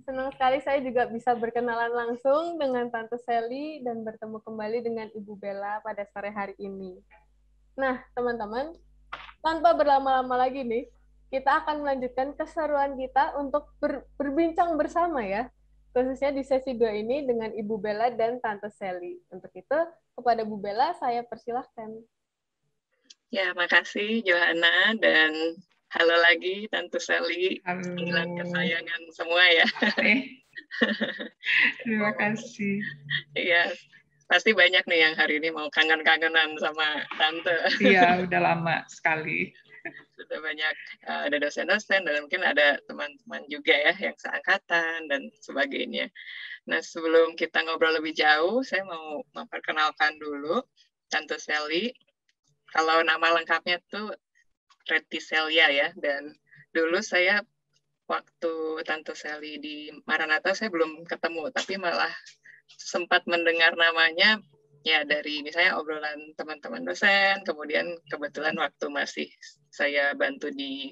Senang sekali saya juga bisa berkenalan langsung dengan Tante Sally dan bertemu kembali dengan Ibu Bella pada sore hari ini. Nah, teman-teman, tanpa berlama-lama lagi nih, kita akan melanjutkan keseruan kita untuk berbincang bersama ya, khususnya di sesi 2 ini dengan Ibu Bella dan Tante Sally. Untuk itu, kepada Bu Bella, saya persilahkan. Ya, makasih Johanna, dan halo lagi Tante Sally. Halo. Panggilan kesayangan semua ya. Terima kasih. Iya, pasti banyak nih yang hari ini mau kangen-kangenan sama Tante. Iya, udah lama sekali. Sudah banyak, ada dosen-dosen, dan mungkin ada teman-teman juga ya, yang seangkatan, dan sebagainya. Nah, sebelum kita ngobrol lebih jauh, saya mau memperkenalkan dulu Tante Sally. Kalau nama lengkapnya tuh Reticelia ya, dan dulu saya waktu Tante Sally di Maranatha saya belum ketemu, tapi malah sempat mendengar namanya ya dari misalnya obrolan teman-teman dosen, kemudian kebetulan waktu masih saya bantu di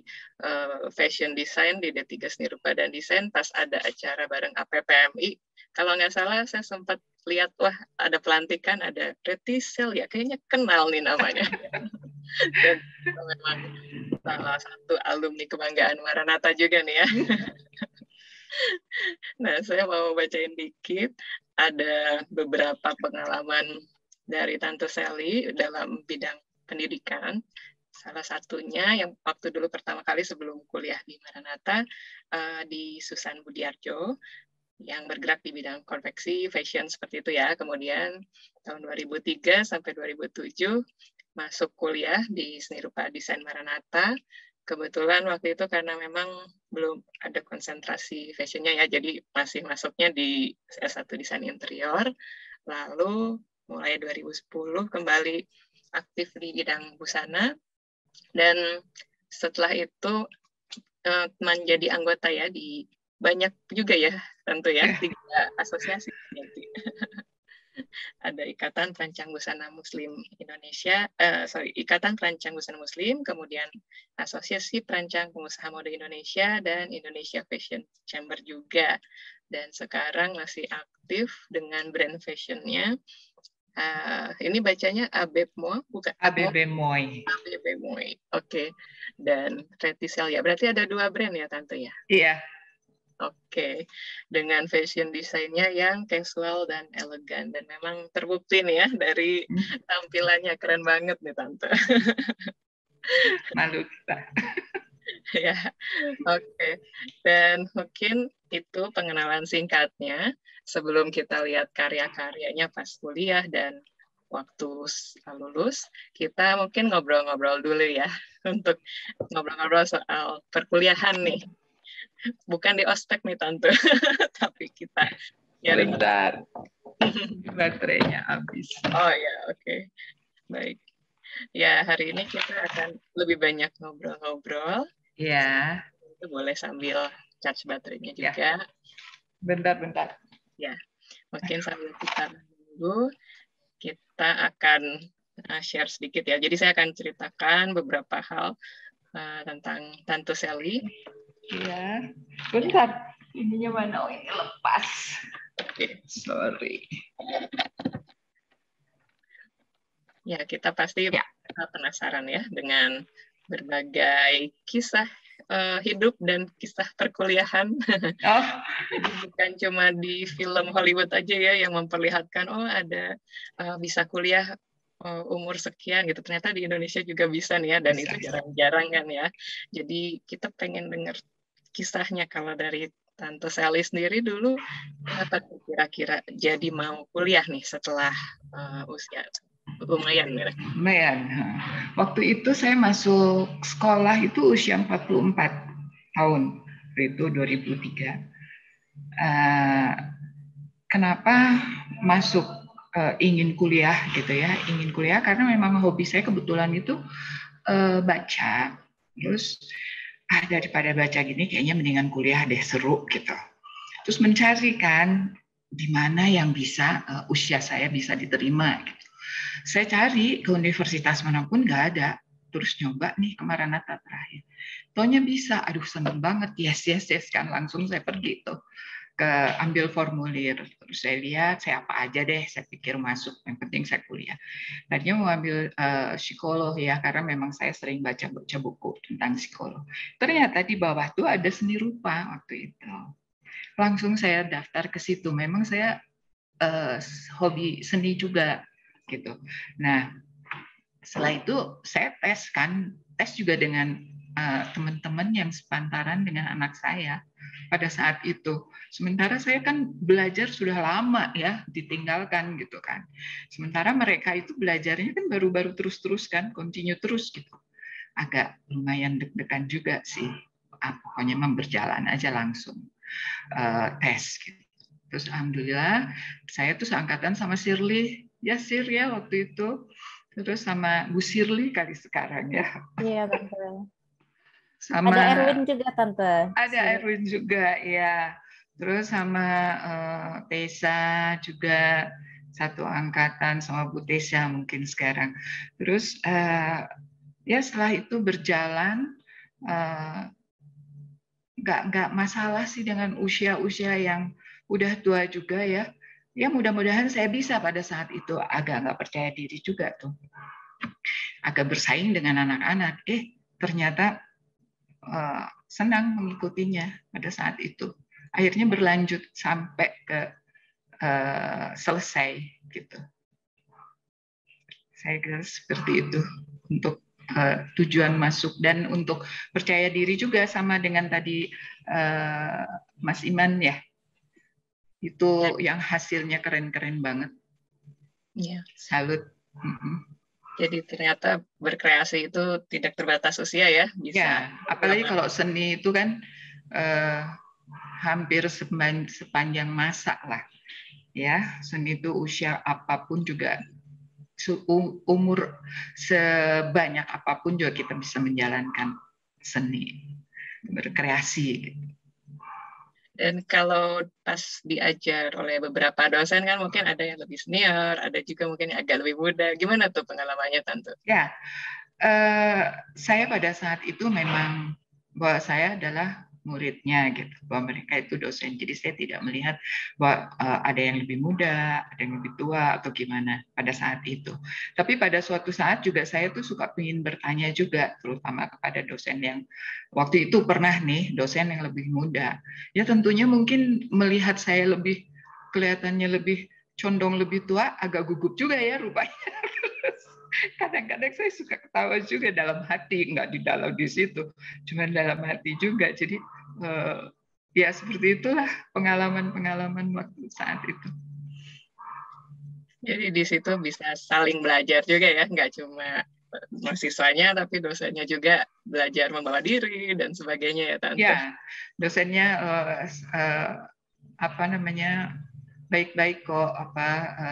fashion design di D3 Seni Rupa dan Desain, pas ada acara bareng APPMI, kalau nggak salah saya sempat lihat, wah ada pelantikan, ada Reticel, ya kayaknya kenal nih namanya. Dan memang salah satu alumni kebanggaan Maranatha juga nih ya. Nah, saya mau bacain dikit, ada beberapa pengalaman dari Tante Sally dalam bidang pendidikan. Salah satunya yang waktu dulu pertama kali sebelum kuliah di Maranatha, di Susan Budiarjo, yang bergerak di bidang konveksi, fashion seperti itu ya. Kemudian tahun 2003 sampai 2007 masuk kuliah di Seni Rupa Desain Maranatha. Kebetulan waktu itu karena memang belum ada konsentrasi fashionnya ya, jadi masih masuknya di S1 Desain Interior. Lalu mulai 2010 kembali aktif di bidang busana, dan setelah itu menjadi anggota ya di banyak juga ya tentu ya, 3 asosiasi. Ada Ikatan Perancang Busana Muslim Indonesia, Ikatan Perancang Busana Muslim, kemudian Asosiasi Perancang Pengusaha Mode Indonesia, dan Indonesia Fashion Chamber juga. Dan sekarang masih aktif dengan brand fashionnya. Ini bacanya ABEPMOI, bukan? ABBMOI. ABBMOI, oke. Dan Reticel ya, berarti ada 2 brand ya Tante ya? Iya. Oke, dengan fashion desainnya yang casual dan elegan, dan memang terbukti nih ya dari tampilannya, keren banget nih Tante. Malu kita. Ya, oke. Dan mungkin itu pengenalan singkatnya sebelum kita lihat karya-karyanya pas kuliah dan waktu lulus, kita mungkin ngobrol-ngobrol dulu ya untuk ngobrol-ngobrol soal perkuliahan nih. Bukan di ospek nih Tante, tapi kita nyari. Bentar. Baterainya habis. Oh ya, oke. Baik. Ya, hari ini kita akan lebih banyak ngobrol-ngobrol. Ya. Itu boleh sambil charge baterainya Ya. juga. Bentar. Ya, mungkin sambil kita menunggu, kita akan share sedikit ya. Jadi saya akan ceritakan beberapa hal tentang Tante Sally. Ya, bentar. Ininya mana? Oh, ini lepas. Oke. Sorry. Ya, kita pasti penasaran ya dengan berbagai kisah hidup dan kisah perkuliahan. Oh. Jadi bukan cuma di film Hollywood aja ya yang memperlihatkan ada bisa kuliah umur sekian gitu. Ternyata di Indonesia juga bisa nih ya, dan bisa. Itu jarang-jarang kan ya. Jadi kita pengen dengar kisahnya. Kalau dari Tante Sally sendiri dulu apa kira-kira jadi mau kuliah nih setelah usia lumayan ya? Lumayan. Waktu itu saya masuk sekolah itu usia 44 tahun. Itu 2003. Kenapa masuk ingin kuliah gitu ya? Ingin kuliah karena memang hobi saya kebetulan itu baca. Terus daripada baca gini kayaknya mendingan kuliah deh, seru gitu. Terus mencari kan di mana yang bisa usia saya bisa diterima gitu. Saya cari ke universitas manapun nggak ada. Terus nyoba nih ke Maranatha terakhir. Taunya bisa, aduh seneng banget, yes kan, langsung saya pergi tuh ke ambil formulir. Terus saya lihat saya apa aja deh, saya pikir masuk, yang penting saya kuliah. Tadinya mau ambil psikolog ya, karena memang saya sering baca buku tentang psikolog. Ternyata di bawah tuh ada seni rupa waktu itu. Langsung saya daftar ke situ. Memang saya hobi seni juga gitu. Nah, setelah itu saya tes juga dengan teman-teman yang sepantaran dengan anak saya pada saat itu. Sementara saya kan belajar sudah lama ya, ditinggalkan gitu kan. Sementara mereka itu belajarnya kan baru-baru terus kan, continue terus gitu. Agak lumayan deg-degan juga sih. Pokoknya berjalan aja langsung tes gitu. Terus alhamdulillah saya tuh seangkatan sama Shirley. Ya Sir ya waktu itu. Terus sama Bu Shirley kali sekarang ya. Iya, Tante. Sama, ada Erwin juga, Tante. Ada Erwin juga, ya. Terus sama Tessa juga satu angkatan sama Bu Tessa mungkin sekarang. Terus ya setelah itu berjalan, nggak masalah sih dengan usia-usia yang udah tua juga ya. Ya mudah-mudahan saya bisa pada saat itu, agak nggak percaya diri juga tuh. Agak bersaing dengan anak-anak. Ternyata senang mengikutinya pada saat itu. Akhirnya berlanjut sampai ke selesai gitu. Saya kira seperti itu untuk tujuan masuk, dan untuk percaya diri juga sama dengan tadi Mas Iman ya. Itu yang hasilnya keren-keren banget. Iya. Salut. Jadi ternyata berkreasi itu tidak terbatas usia ya, bisa. Ya, apalagi kalau seni itu kan hampir sepanjang masa lah. Ya, seni itu usia apapun juga, umur sebanyak apapun juga kita bisa menjalankan seni, berkreasi gitu. Dan kalau pas diajar oleh beberapa dosen kan mungkin ada yang lebih senior, ada juga mungkin yang agak lebih muda. Gimana tuh pengalamannya Tante? Ya, saya pada saat itu memang bahwa saya adalah muridnya gitu, bahwa mereka itu dosen. Jadi saya tidak melihat bahwa ada yang lebih muda, ada yang lebih tua atau gimana pada saat itu. Tapi pada suatu saat juga saya tuh suka ingin bertanya juga, terutama kepada dosen yang waktu itu pernah nih dosen yang lebih muda. Ya tentunya mungkin melihat saya lebih kelihatannya lebih condong lebih tua, agak gugup juga ya rupanya. Kadang-kadang saya suka ketawa juga dalam hati, nggak di dalam di situ, cuma dalam hati juga. Jadi ya seperti itulah pengalaman-pengalaman waktu saat itu. Jadi di situ bisa saling belajar juga ya, nggak cuma mahasiswanya, tapi dosennya juga belajar membawa diri dan sebagainya ya, Tante. Ya, dosennya apa namanya baik-baik kok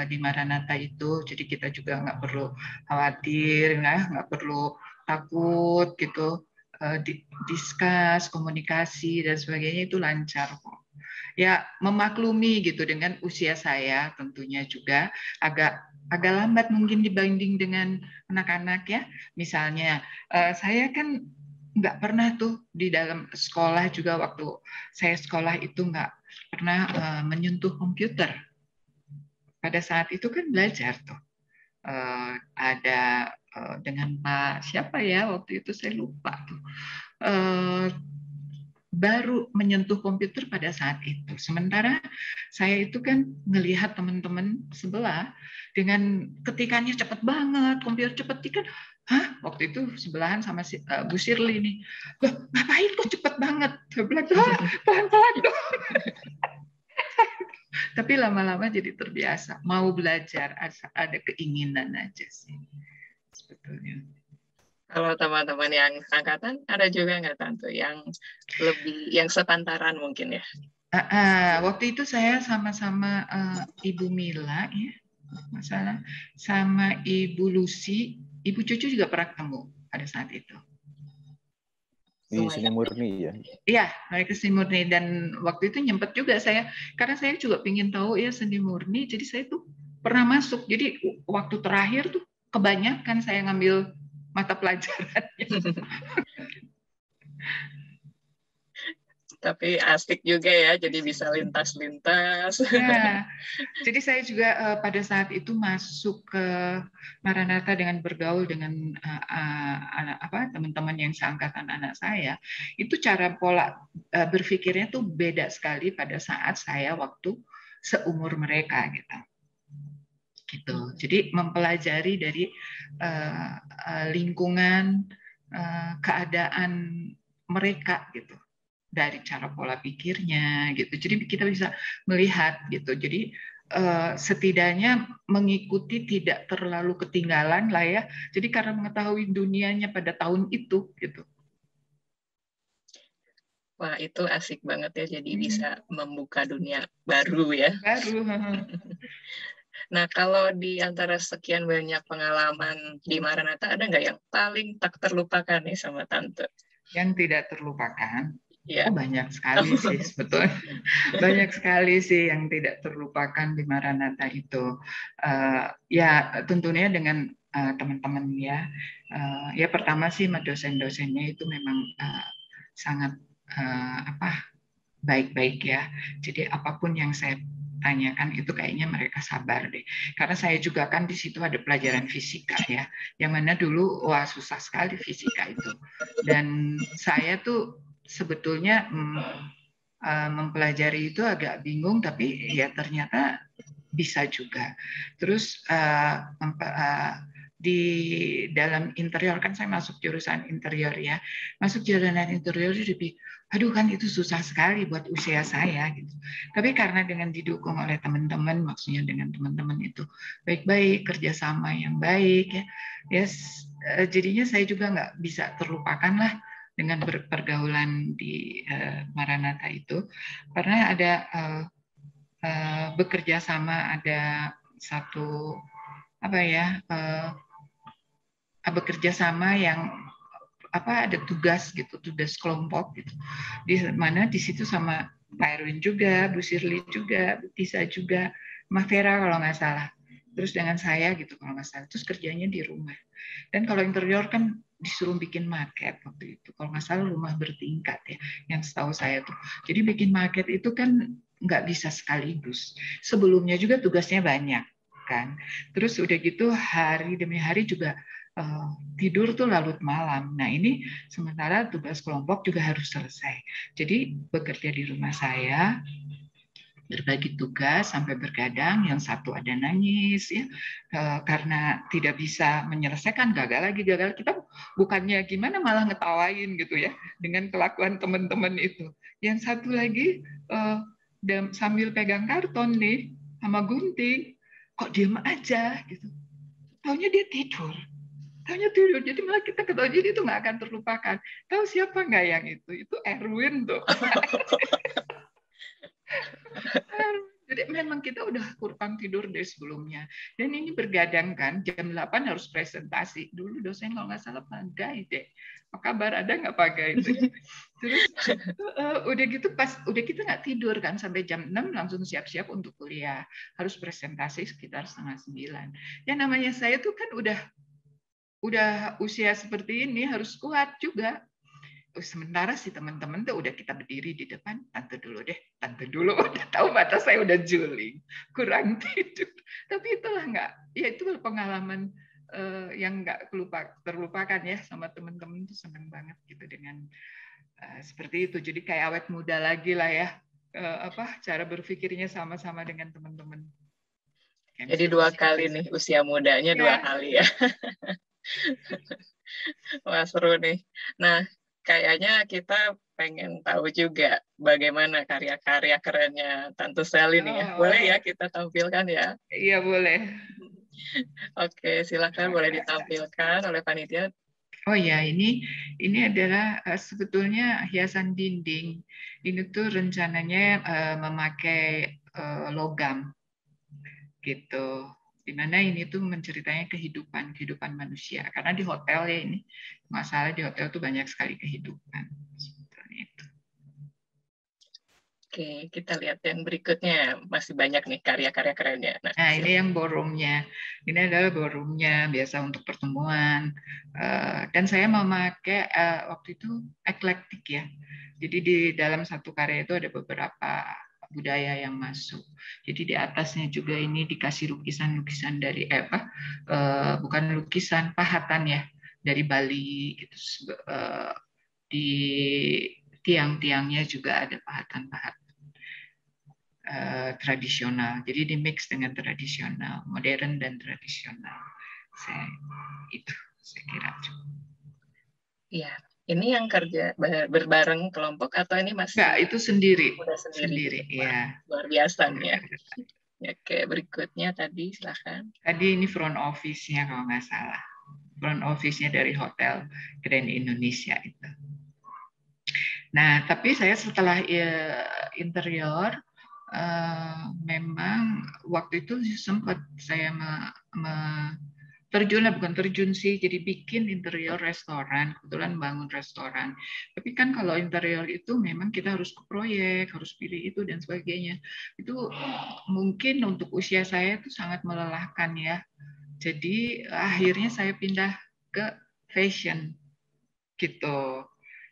di Maranatha itu, jadi kita juga nggak perlu khawatir, nggak perlu takut gitu, diskus, komunikasi dan sebagainya itu lancar kok. Ya memaklumi gitu dengan usia saya tentunya juga agak lambat mungkin dibanding dengan anak-anak ya. Misalnya saya kan nggak pernah tuh di dalam sekolah juga waktu saya sekolah itu nggak pernah menyentuh komputer. Pada saat itu kan belajar tuh. Ada dengan Pak siapa ya waktu itu saya lupa tuh. Baru menyentuh komputer pada saat itu. Sementara saya itu kan melihat teman-teman sebelah dengan ketikannya cepat banget, komputer cepat kan. Hah? Waktu itu sebelahan sama Bu Shirley nih. Loh, ngapain kok cepat banget? Saya bilang, pelan-pelan dong. Tapi lama-lama jadi terbiasa. Mau belajar, ada keinginan aja sih. Sebetulnya. Kalau teman-teman yang angkatan, ada juga nggak Tante yang lebih, yang sepantaran mungkin ya? Waktu itu saya sama-sama Ibu Mila ya, masalah sama Ibu Lucy, Ibu Cucu juga pernah ketemu pada saat itu. Di Seni Murni ya? Iya, mereka Seni Murni, dan waktu itu nyempet juga saya, karena saya juga ingin tahu ya Seni Murni, jadi saya tuh pernah masuk. Jadi waktu terakhir tuh kebanyakan saya ngambil mata pelajarannya. Tapi asik juga ya, jadi bisa lintas-lintas. Ya, jadi saya juga pada saat itu masuk ke Maranatha dengan bergaul dengan teman-teman yang seangkatan anak saya. Itu cara pola berpikirnya tuh beda sekali pada saat saya waktu seumur mereka gitu. Jadi mempelajari dari lingkungan, keadaan mereka gitu. Dari cara pola pikirnya gitu. Jadi kita bisa melihat gitu. Jadi setidaknya mengikuti, tidak terlalu ketinggalan lah ya. Jadi karena mengetahui dunianya pada tahun itu gitu. Wah, itu asik banget ya. Jadi bisa membuka dunia baru ya. Baru. Nah, kalau di antara sekian banyak pengalaman di Maranatha, ada nggak yang paling tak terlupakan nih sama Tante? Yang tidak terlupakan? Ya. Oh, banyak sekali sih sebetulnya. Banyak sekali sih yang tidak terlupakan di Maranatha itu. Ya tentunya dengan teman-teman ya. Ya pertama sih dosen-dosennya itu memang sangat baik-baik ya. Jadi apapun yang saya tanyakan itu kayaknya mereka sabar deh. Karena saya juga kan di situ ada pelajaran fisika ya. Yang mana dulu wah susah sekali fisika itu. Dan saya tuh sebetulnya mempelajari itu agak bingung, tapi ya ternyata bisa juga. Terus di dalam interior, kan saya masuk jurusan interior ya, masuk jurusan interior jadi aduh kan itu susah sekali buat usia saya gitu. Tapi karena dengan didukung oleh teman-teman, maksudnya dengan teman-teman itu baik-baik, kerjasama yang baik ya, jadinya saya juga nggak bisa terlupakan lah dengan pergaulan di Maranatha itu, karena ada bekerja sama, ada satu bekerja sama yang ada tugas gitu, tugas kelompok gitu, di mana di situ sama Pak Erwin juga, Bu Shirley juga, Bu Tisa juga, Mbak Vera kalau nggak salah. terus dengan saya gitu kalau nggak salah, terus kerjanya di rumah. Dan kalau interior kan disuruh bikin maket waktu itu, kalau nggak salah rumah bertingkat ya, yang setahu saya tuh. Jadi bikin maket itu kan nggak bisa sekaligus. Sebelumnya juga tugasnya banyak kan. Terus udah gitu hari demi hari juga tidur tuh larut malam. Nah ini sementara tugas kelompok juga harus selesai. Jadi bekerja di rumah saya, berbagi tugas sampai bergadang, yang satu ada nangis ya karena tidak bisa menyelesaikan, gagal lagi gagal. Kita bukannya gimana malah ngetawain gitu ya dengan kelakuan teman-teman itu. Yang satu lagi sambil pegang karton nih sama gunting, kok diem aja gitu. Taunya dia tidur. Taunya tidur, jadi malah kita ketawa, jadi itu nggak akan terlupakan. Tahu siapa nggak yang itu? Itu Erwin tuh. Jadi memang kita udah kurang tidur dari sebelumnya. Dan ini bergadang kan, jam 8 harus presentasi. Dulu dosen kalau nggak salah Pagai deh. Apa kabar, ada nggak Pagai itu? Terus udah gitu udah kita nggak tidur kan sampai jam 6 langsung siap-siap untuk kuliah. Harus presentasi sekitar 8:30. Ya namanya saya tuh kan udah usia seperti ini harus kuat juga. Sementara si teman-teman tuh udah kita berdiri di depan, tante dulu, udah tahu mata saya udah juling, kurang tidur. Tapi itulah ya itu pengalaman yang nggak terlupakan ya, sama teman-teman tuh seneng banget gitu dengan seperti itu. Jadi kayak awet muda lagi lah ya, cara berpikirnya sama-sama dengan teman-teman. Jadi 2 kali nih usia mudanya, 2 kali ya. Wah, seru nih. Nah, kayaknya kita pengen tahu juga bagaimana karya-karya kerennya Tante Sally nih ya. Boleh ya kita tampilkan ya? Iya, boleh. Oke, silakan boleh ditampilkan oleh panitia. Oh ya, ini adalah sebetulnya hiasan dinding. Ini tuh rencananya memakai logam gitu. Di mana ini tuh menceritanya kehidupan manusia. Karena di hotel ya ini, masalah di hotel tuh banyak sekali kehidupan. Seperti itu. Oke, kita lihat yang berikutnya. Masih banyak nih karya-karya kerennya. Nah, ini yang ballroom-nya. Ini adalah ballroom-nya, biasa untuk pertemuan. Dan saya memakai waktu itu eklektik ya. Jadi di dalam satu karya itu ada beberapa budaya yang masuk. Jadi di atasnya juga ini dikasih lukisan-lukisan dari bukan lukisan, pahatan ya dari Bali gitu. Di tiang-tiangnya juga ada pahatan-pahatan tradisional. Jadi di mix dengan tradisional, modern dan tradisional. Saya kira. Iya. Ini yang kerja berbareng kelompok atau ini masih? Enggak, itu sendiri. Udah sendiri. Ya. Luar biasa nih ya. Oke, berikutnya tadi silakan. Tadi ini front office-nya kalau nggak salah. Front office-nya dari Hotel Grand Indonesia itu. Nah, tapi saya setelah interior, memang waktu itu sempat saya bukan terjun sih, jadi bikin interior restoran, kebetulan bangun restoran. Tapi kan kalau interior itu memang kita harus ke proyek, harus pilih itu dan sebagainya. Itu mungkin untuk usia saya itu sangat melelahkan ya. Jadi akhirnya saya pindah ke fashion gitu,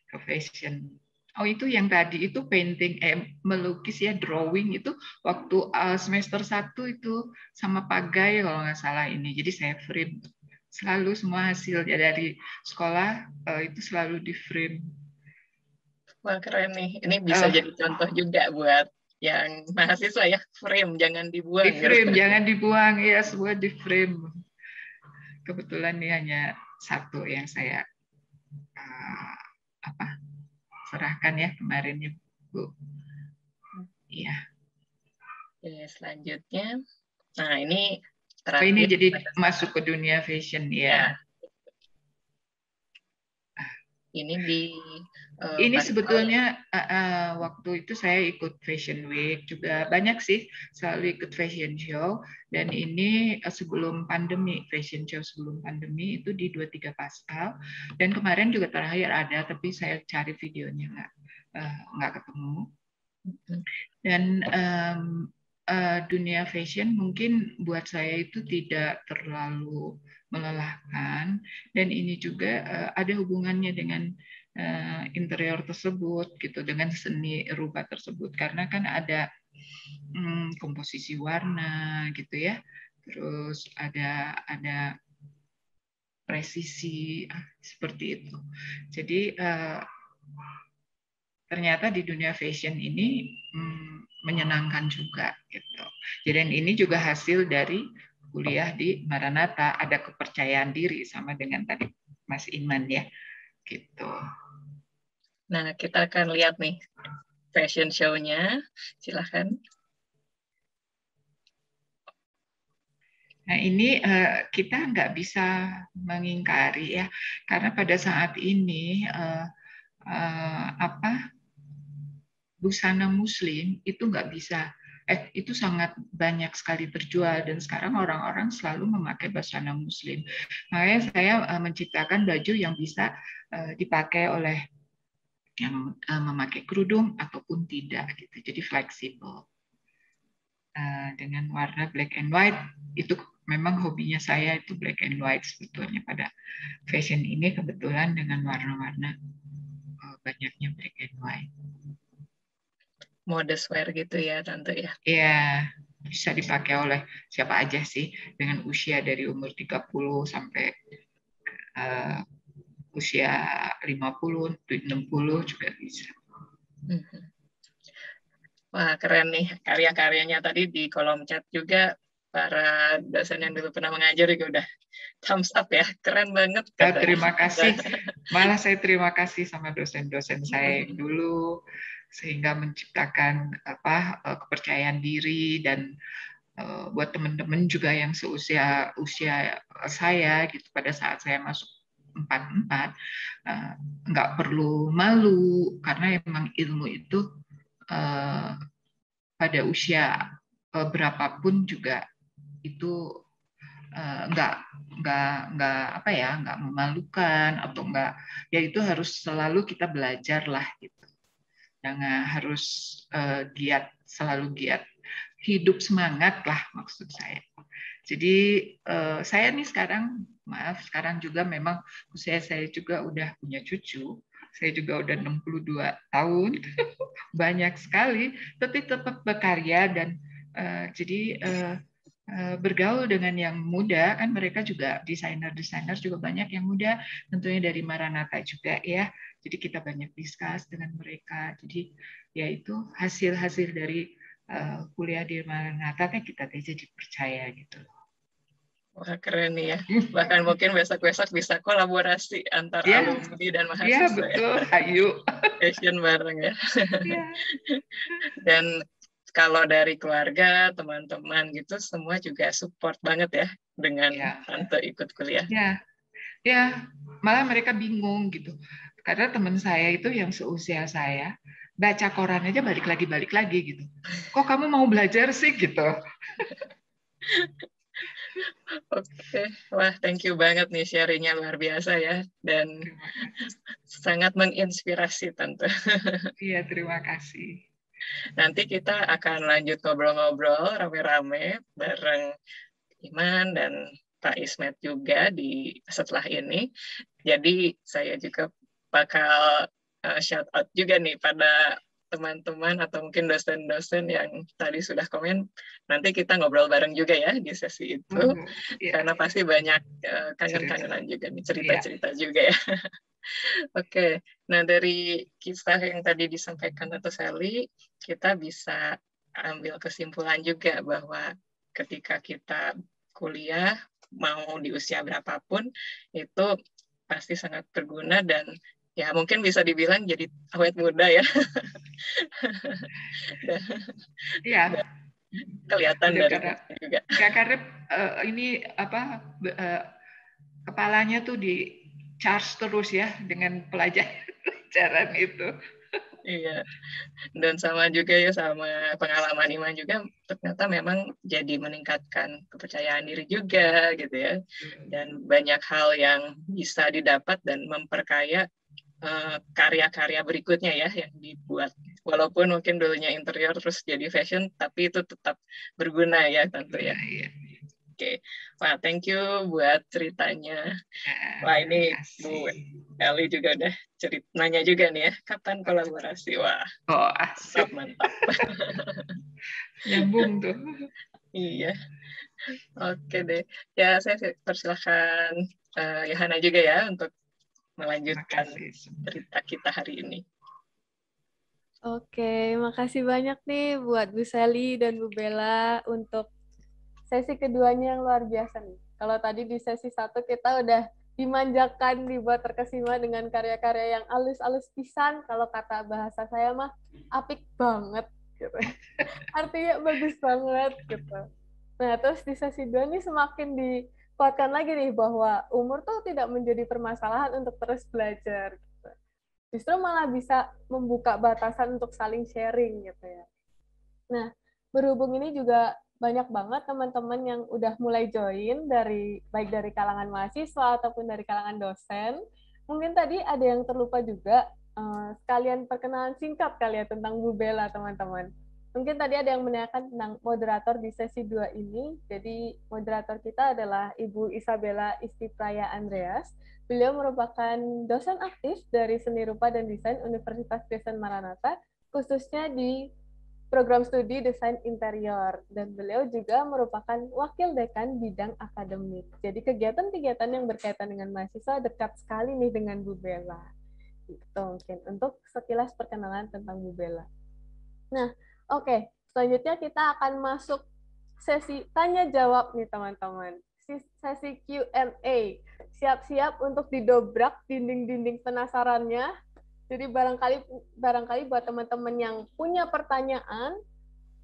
ke fashion. Oh itu yang tadi itu painting, melukis ya, drawing itu waktu semester 1 itu sama Pagai kalau nggak salah ini. Jadi saya frame selalu semua hasil dari sekolah itu selalu di frame. Wah keren nih, ini bisa jadi contoh juga buat yang mahasiswa ya, frame jangan dibuang. Di frame jangan dibuang ya, semua di frame. Kebetulan ini hanya satu yang saya serahkan ya kemarin ya Bu. Iya. Oke, selanjutnya. Nah, ini terakhir. Ini jadi masuk ke dunia fashion ya. Ini di ini sebetulnya waktu itu saya ikut Fashion Week juga, banyak sih selalu ikut fashion show, dan ini sebelum pandemi, fashion show sebelum pandemi itu di 23 Pascal, dan kemarin juga terakhir ada tapi saya cari videonya nggak ketemu. Dan dunia fashion mungkin buat saya itu tidak terlalu melelahkan, dan ini juga ada hubungannya dengan interior tersebut gitu, dengan seni rupa tersebut, karena kan ada komposisi warna gitu ya, terus ada presisi seperti itu. Jadi ternyata di dunia fashion ini menyenangkan juga gitu. Jadi ini juga hasil dari kuliah di Maranatha, ada kepercayaan diri sama dengan tadi Mas Iman ya, gitu. Nah, kita akan lihat nih fashion show-nya. Silahkan. Nah, ini kita nggak bisa mengingkari ya, karena pada saat ini busana Muslim itu nggak bisa, itu sangat banyak sekali terjual, dan sekarang orang-orang selalu memakai busana Muslim. Makanya saya menciptakan baju yang bisa dipakai oleh yang memakai kerudung ataupun tidak gitu, jadi fleksibel. Dengan warna black and white, itu memang hobinya saya itu black and white sebetulnya pada fashion ini, kebetulan dengan warna-warna banyaknya black and white. Modest wear gitu ya Tante ya? Iya, bisa dipakai oleh siapa aja sih, dengan usia dari umur 30 sampai usia 50, 60 juga bisa. Wah, keren nih karya-karyanya. Tadi di kolom chat juga para dosen yang dulu pernah mengajar juga udah thumbs up ya. Keren banget. Terima kasih. Malah saya terima kasih sama dosen-dosen saya yang dulu, sehingga menciptakan kepercayaan diri, dan buat teman-teman juga yang seusia saya gitu, pada saat saya masuk 44, nggak perlu malu, karena emang ilmu itu pada usia berapapun juga itu nggak memalukan, atau nggak, ya itu harus selalu kita belajar lah gitu. Jangan harus giat, selalu giat, hidup semangat lah maksud saya. Jadi saya nih sekarang juga memang usia saya juga udah punya cucu. Saya juga udah 62 tahun, banyak sekali, tapi tetap berkarya, dan jadi bergaul dengan yang muda, kan mereka juga desainer juga banyak yang muda, tentunya dari Maranatha juga ya. Jadi kita banyak diskus dengan mereka. Jadi ya itu hasil dari kuliah di Maranatha kan kita jadi percaya gitu. Wah, keren nih ya. Bahkan mungkin besok-besok bisa kolaborasi antar alumni dan mahasiswa. Iya, betul. Ayo. Fashion bareng ya. Dan kalau dari keluarga, teman-teman gitu, semua juga support banget ya dengan Tante ikut kuliah. Ya, malah mereka bingung gitu. Karena teman saya itu yang seusia saya, baca koran aja balik lagi gitu. Kok kamu mau belajar sih gitu? Oke, wah thank you banget nih sharingnya, luar biasa ya, dan sangat menginspirasi Tante. Iya, terima kasih. Nanti kita akan lanjut ngobrol-ngobrol rame-rame bareng Iman dan Pak Ismet juga setelah ini. Jadi saya juga bakal shout out juga nih pada teman-teman atau mungkin dosen-dosen yang tadi sudah komen. Nanti kita ngobrol bareng juga ya di sesi itu, karena pasti banyak kangen-kangenan juga nih, cerita-cerita juga ya. Oke, nah dari kisah yang tadi disampaikan Tante Sally, kita bisa ambil kesimpulan juga bahwa ketika kita kuliah, mau di usia berapapun, itu pasti sangat berguna, dan ya mungkin bisa dibilang jadi awet muda ya. Iya. Kelihatan dari juga. Ya, karena ini kepalanya tuh di charge terus ya dengan pelajaran itu. Iya, dan sama juga ya, sama pengalaman Iman juga ternyata memang jadi meningkatkan kepercayaan diri juga gitu ya, dan banyak hal yang bisa didapat dan memperkaya karya-karya berikutnya ya yang dibuat walaupun mungkin dulunya interior terus jadi fashion, tapi itu tetap berguna ya tentu ya. Iya. Oke, Wah, thank you buat ceritanya. Wah, ini Bu Eli juga udah nanya juga nih ya, kapan kolaborasi? Wah, oh asik, mantap. nyambung tuh. Iya, oke deh. Ya, saya persilahkan Yohana juga ya untuk melanjutkan cerita kita hari ini. Oke, makasih banyak nih buat Bu Sally dan Bu Bella untuk sesi keduanya yang luar biasa nih. Kalau tadi di sesi 1 kita udah dimanjakan, dibuat terkesima dengan karya-karya yang alus-alus pisan. Kalau kata bahasa saya mah apik banget gitu. Artinya bagus banget gitu. Nah, terus di sesi 2 nih semakin dikuatkan lagi nih bahwa umur tuh tidak menjadi permasalahan untuk terus belajar gitu. Justru malah bisa membuka batasan untuk saling sharing gitu ya. Nah, berhubung ini juga banyak banget teman-teman yang udah mulai join baik dari kalangan mahasiswa ataupun dari kalangan dosen. Mungkin tadi ada yang terlupa juga, sekalian perkenalan singkat kali ya tentang Bu Bella, teman-teman. Mungkin tadi ada yang menanyakan tentang moderator di sesi 2 ini. Jadi moderator kita adalah Ibu Isabella Istipraya Andreas. Beliau merupakan dosen aktif dari Seni Rupa dan Desain Universitas Kristen Maranatha, khususnya di program studi desain interior, dan beliau juga merupakan wakil dekan bidang akademik. Jadi kegiatan-kegiatan yang berkaitan dengan mahasiswa dekat sekali nih dengan Bu Bella. Itu mungkin untuk sekilas perkenalan tentang Bu Bella. Nah, oke. Selanjutnya kita akan masuk sesi tanya jawab nih teman-teman. Sesi Q&A. Siap-siap untuk didobrak dinding-dinding penasarannya. Jadi barangkali buat teman-teman yang punya pertanyaan,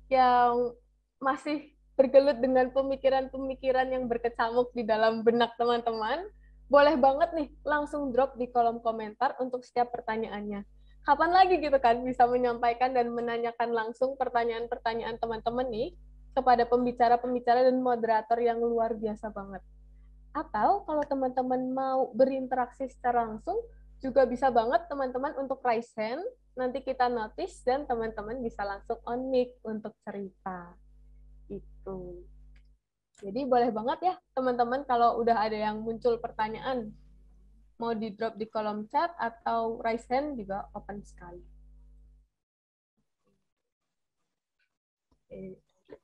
yang masih bergelut dengan pemikiran-pemikiran yang berkecamuk di dalam benak teman-teman, boleh banget nih langsung drop di kolom komentar untuk setiap pertanyaannya. Kapan lagi gitu kan bisa menyampaikan dan menanyakan langsung pertanyaan-pertanyaan teman-teman nih kepada pembicara-pembicara dan moderator yang luar biasa banget. Atau kalau teman-teman mau berinteraksi secara langsung, juga bisa banget teman-teman untuk raise hand, nanti kita notice dan teman-teman bisa langsung on mic untuk cerita. Itu. Jadi boleh banget ya teman-teman kalau udah ada yang muncul pertanyaan, mau di drop di kolom chat atau raise hand juga open sekali.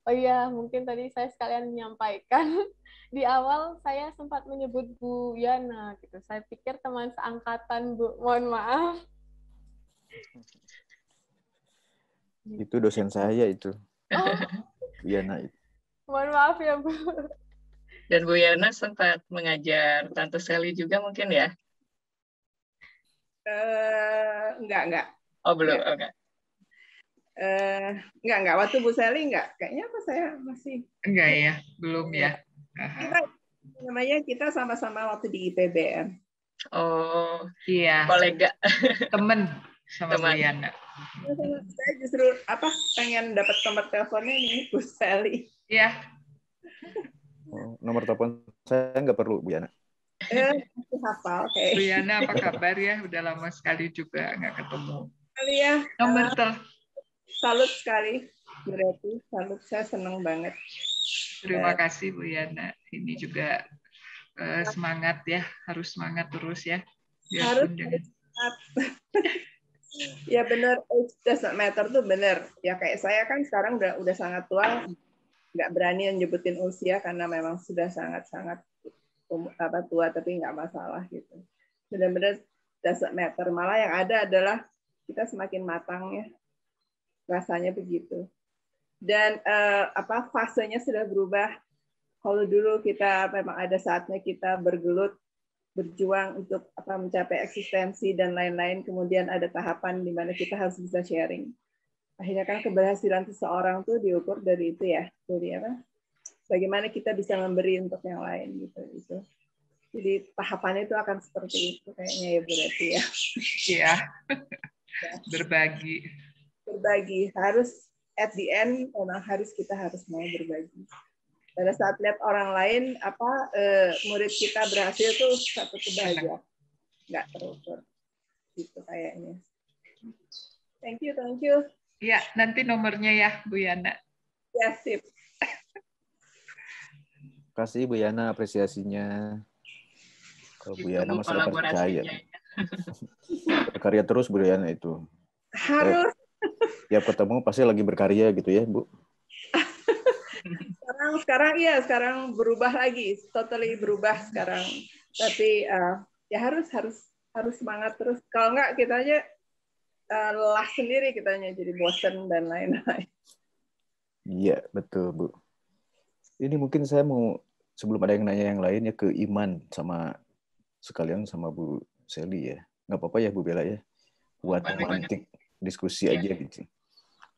Oh iya, mungkin tadi saya sekalian menyampaikan di awal saya sempat menyebut Bu Yana gitu. Saya pikir teman seangkatan, Bu. Mohon maaf. Itu dosen saya itu. Oh. Bu Yana itu. Mohon maaf ya, Bu. Dan Bu Yana sempat mengajar Tante Sally juga mungkin ya? Enggak. Oh, belum. Enggak. Enggak. Waktu Bu Sally enggak. Kayaknya apa saya masih... Enggak ya, belum ya. Kita sama-sama waktu di IPBN. Oh, iya. Kolega. Temen sama Bu Yana. Saya justru pengen dapat nomor teleponnya nih Bu Sally. Iya. Oh, nomor telepon saya nggak perlu, Bu Yana. Hafal. Okay. Bu Yana apa kabar ya? Udah lama sekali juga nggak ketemu. Ya. Nomor telepon. Salut sekali, berarti salut, saya senang banget. Terima kasih Bu Yana. Ini juga semangat ya, harus semangat terus ya. Harus semangat. Ya benar, age doesn't matter tuh benar. Ya kayak saya kan sekarang udah sangat tua, nggak berani nyebutin usia karena memang sudah sangat-sangat tua, tapi nggak masalah gitu. Benar-benar doesn't matter. Malah yang ada adalah kita semakin matang ya. Rasanya begitu. Dan fasenya sudah berubah. Kalau dulu kita memang ada saatnya kita bergelut, berjuang untuk mencapai eksistensi dan lain-lain, kemudian ada tahapan di mana kita harus bisa sharing. Akhirnya kan keberhasilan seseorang tuh diukur dari itu ya, dari bagaimana kita bisa memberi untuk yang lain gitu. Jadi tahapannya itu akan seperti itu kayaknya ya berarti ya. Iya. Berbagi harus at the end memang kita harus mau berbagi. Pada saat lihat orang lain murid kita berhasil tuh satu kebahagiaan nggak terukur gitu kayaknya. Thank you, thank you. Ya, nanti nomornya ya, Bu Yana. Ya, sip. Terima kasih Bu Yana apresiasinya. Kalau Bu Yana Bu, saya percaya. kolaborasinya. Berkarya terus Bu Yana itu. Harus. Tiap ketemu pasti lagi berkarya gitu ya, Bu. Sekarang berubah lagi, totally berubah sekarang. Tapi ya harus semangat terus. Kalau enggak kita aja lelah sendiri kitanya, jadi bosen dan lain-lain. Iya, betul, Bu. Ini mungkin saya mau, sebelum ada yang nanya yang lain ya, ke Iman sama sekalian sama Bu Sally ya. Nggak apa-apa ya Bu Bella ya, buat memantik diskusi aja gitu.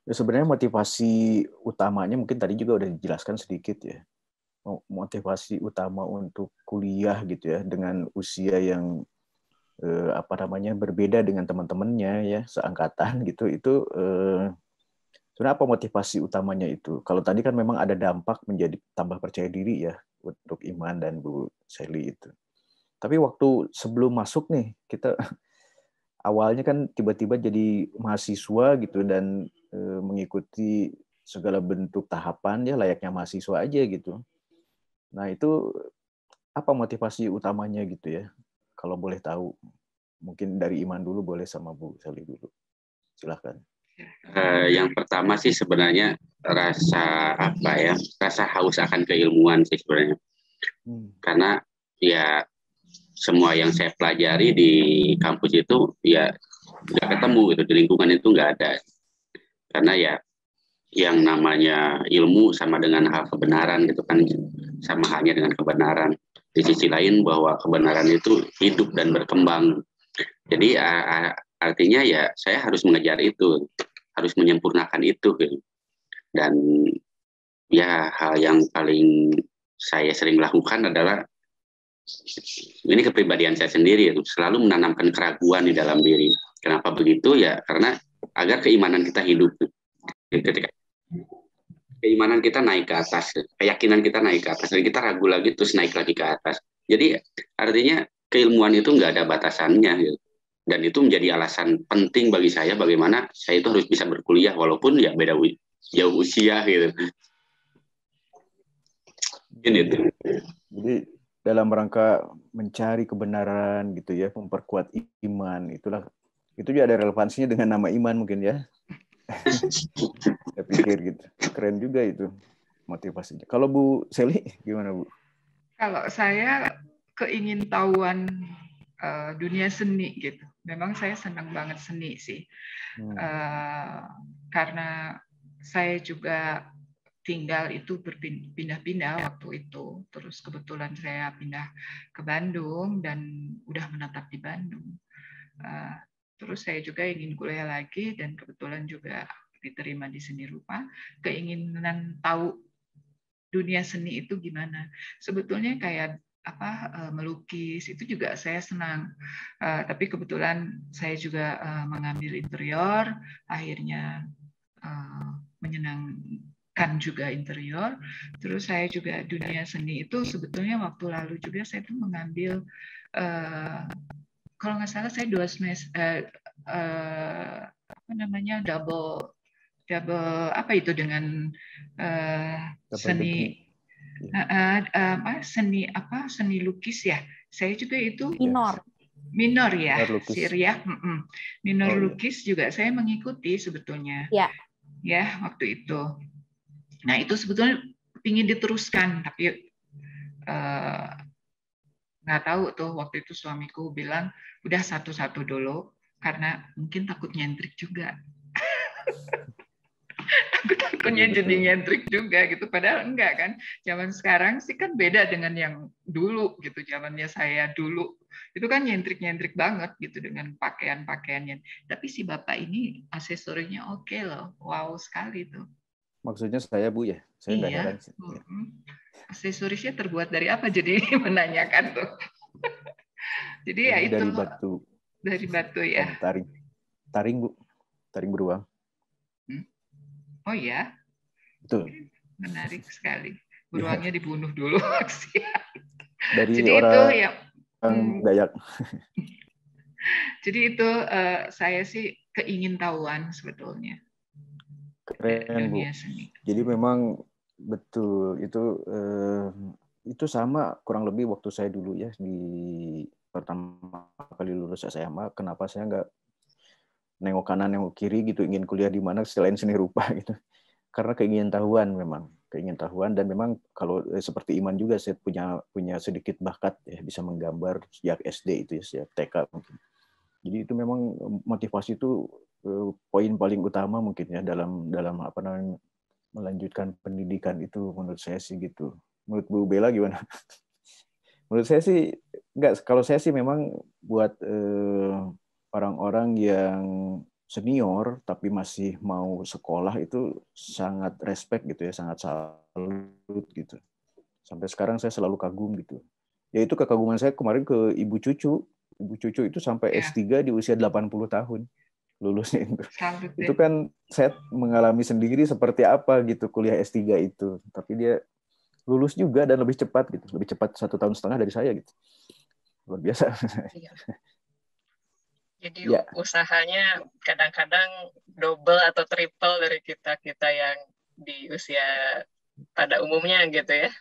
Ya, sebenarnya motivasi utamanya mungkin tadi juga udah dijelaskan sedikit ya. Motivasi utama untuk kuliah gitu ya, dengan usia yang berbeda dengan teman-temannya ya, seangkatan gitu, itu sebenarnya apa motivasi utamanya itu? Kalau tadi kan memang ada dampak menjadi tambah percaya diri ya untuk Iman dan Bu Sally itu. Tapi waktu sebelum masuk nih, kita awalnya kan tiba-tiba jadi mahasiswa gitu dan mengikuti segala bentuk tahapan ya layaknya mahasiswa aja gitu. Nah itu apa motivasi utamanya gitu ya? Kalau boleh tahu, mungkin dari Iman dulu boleh sama Bu Sally dulu. Silahkan. Yang pertama sih sebenarnya rasa haus akan keilmuan sih sebenarnya. Karena ya semua yang saya pelajari di kampus itu ya nggak ketemu gitu, di lingkungan itu nggak ada. Karena ya yang namanya ilmu sama dengan hal kebenaran gitu kan, sama halnya dengan kebenaran. Di sisi lain bahwa kebenaran itu hidup dan berkembang. Jadi artinya ya saya harus mengejar itu, harus menyempurnakan itu gitu. Dan ya hal yang paling saya sering lakukan adalah ini kepribadian saya sendiri, selalu menanamkan keraguan di dalam diri. Kenapa begitu? Ya karena agar keimanan kita hidup. Ketika keimanan kita naik ke atas, keyakinan kita naik ke atas, dan kita ragu lagi terus naik lagi ke atas. Jadi artinya keilmuan itu nggak ada batasannya, gitu. Dan itu menjadi alasan penting bagi saya bagaimana saya itu harus bisa berkuliah walaupun ya beda jauh usia gitu. Ini tuh. Jadi dalam rangka mencari kebenaran gitu ya, memperkuat iman, itu juga ada relevansinya dengan nama Iman mungkin ya. Saya pikir gitu. Keren juga itu motivasinya. Kalau Bu Sally gimana Bu? Kalau saya keingintahuan dunia seni gitu. Memang saya senang banget seni sih. Karena saya juga tinggal itu berpindah-pindah waktu itu. Terus kebetulan saya pindah ke Bandung dan udah menetap di Bandung. Terus saya juga ingin kuliah lagi dan kebetulan juga diterima di seni rupa. Keinginan tahu dunia seni itu gimana. Sebetulnya kayak melukis itu juga saya senang. Tapi kebetulan saya juga mengambil interior, akhirnya menyenangkan juga interior. Terus saya juga dunia seni itu sebetulnya waktu lalu juga saya tuh mengambil kalau nggak salah saya 2 semester double apa itu dengan seni seni lukis ya. Saya juga itu minor ya, Syria. Minor lukis juga saya mengikuti sebetulnya. Ya, waktu itu. Nah, itu sebetulnya ingin diteruskan tapi nggak tahu tuh waktu itu suamiku bilang udah satu-satu dulu karena mungkin takut nyentrik juga. Takutnya jadi nyentrik juga gitu, padahal enggak kan. Zaman sekarang sih kan beda dengan yang dulu gitu. Zamannya saya dulu itu kan nyentrik banget gitu dengan pakaian-pakaiannya. Tapi si bapak ini aksesorinya oke loh, wow sekali tuh. Maksudnya saya Bu ya, saya nggak heran. Aksesorisnya terbuat dari apa? Jadi menanyakan tuh. Jadi ya itu dari batu. Dari batu ya. Taring Bu, taring beruang. Oh ya, betul. Menarik sekali. Beruangnya dibunuh dulu. Dari jadi orang itu ya. Dayak. Jadi itu saya sih keingintahuan sebetulnya Keren, Bu. dunia seni. Jadi memang betul itu sama kurang lebih waktu saya dulu ya di pertama kali lulus SMA. Kenapa saya nggak nengok kanan nengok kiri gitu, ingin kuliah di mana selain seni rupa gitu? Karena keingintahuan memang, keingintahuan, dan memang kalau seperti Iman juga saya punya sedikit bakat ya, bisa menggambar sejak SD itu ya, sejak TK mungkin. Jadi itu memang motivasi itu poin paling utama mungkin ya dalam apa namanya melanjutkan pendidikan itu, menurut saya sih gitu. Menurut Bu Bella gimana? Menurut saya sih enggak, kalau saya sih memang buat orang-orang yang senior tapi masih mau sekolah itu sangat respect gitu ya, sangat salut gitu. Sampai sekarang saya selalu kagum gitu. Ya itu kekaguman saya kemarin ke ibu cucu. Ibu cucu itu sampai S3 di usia 80 tahun lulusnya itu. Itu kan saya mengalami sendiri seperti apa gitu kuliah S3 itu. Tapi dia lulus juga dan lebih cepat gitu. Lebih cepat 1,5 tahun dari saya gitu. Luar biasa. Iya. Jadi usahanya kadang-kadang double atau triple dari kita yang di usia pada umumnya gitu ya.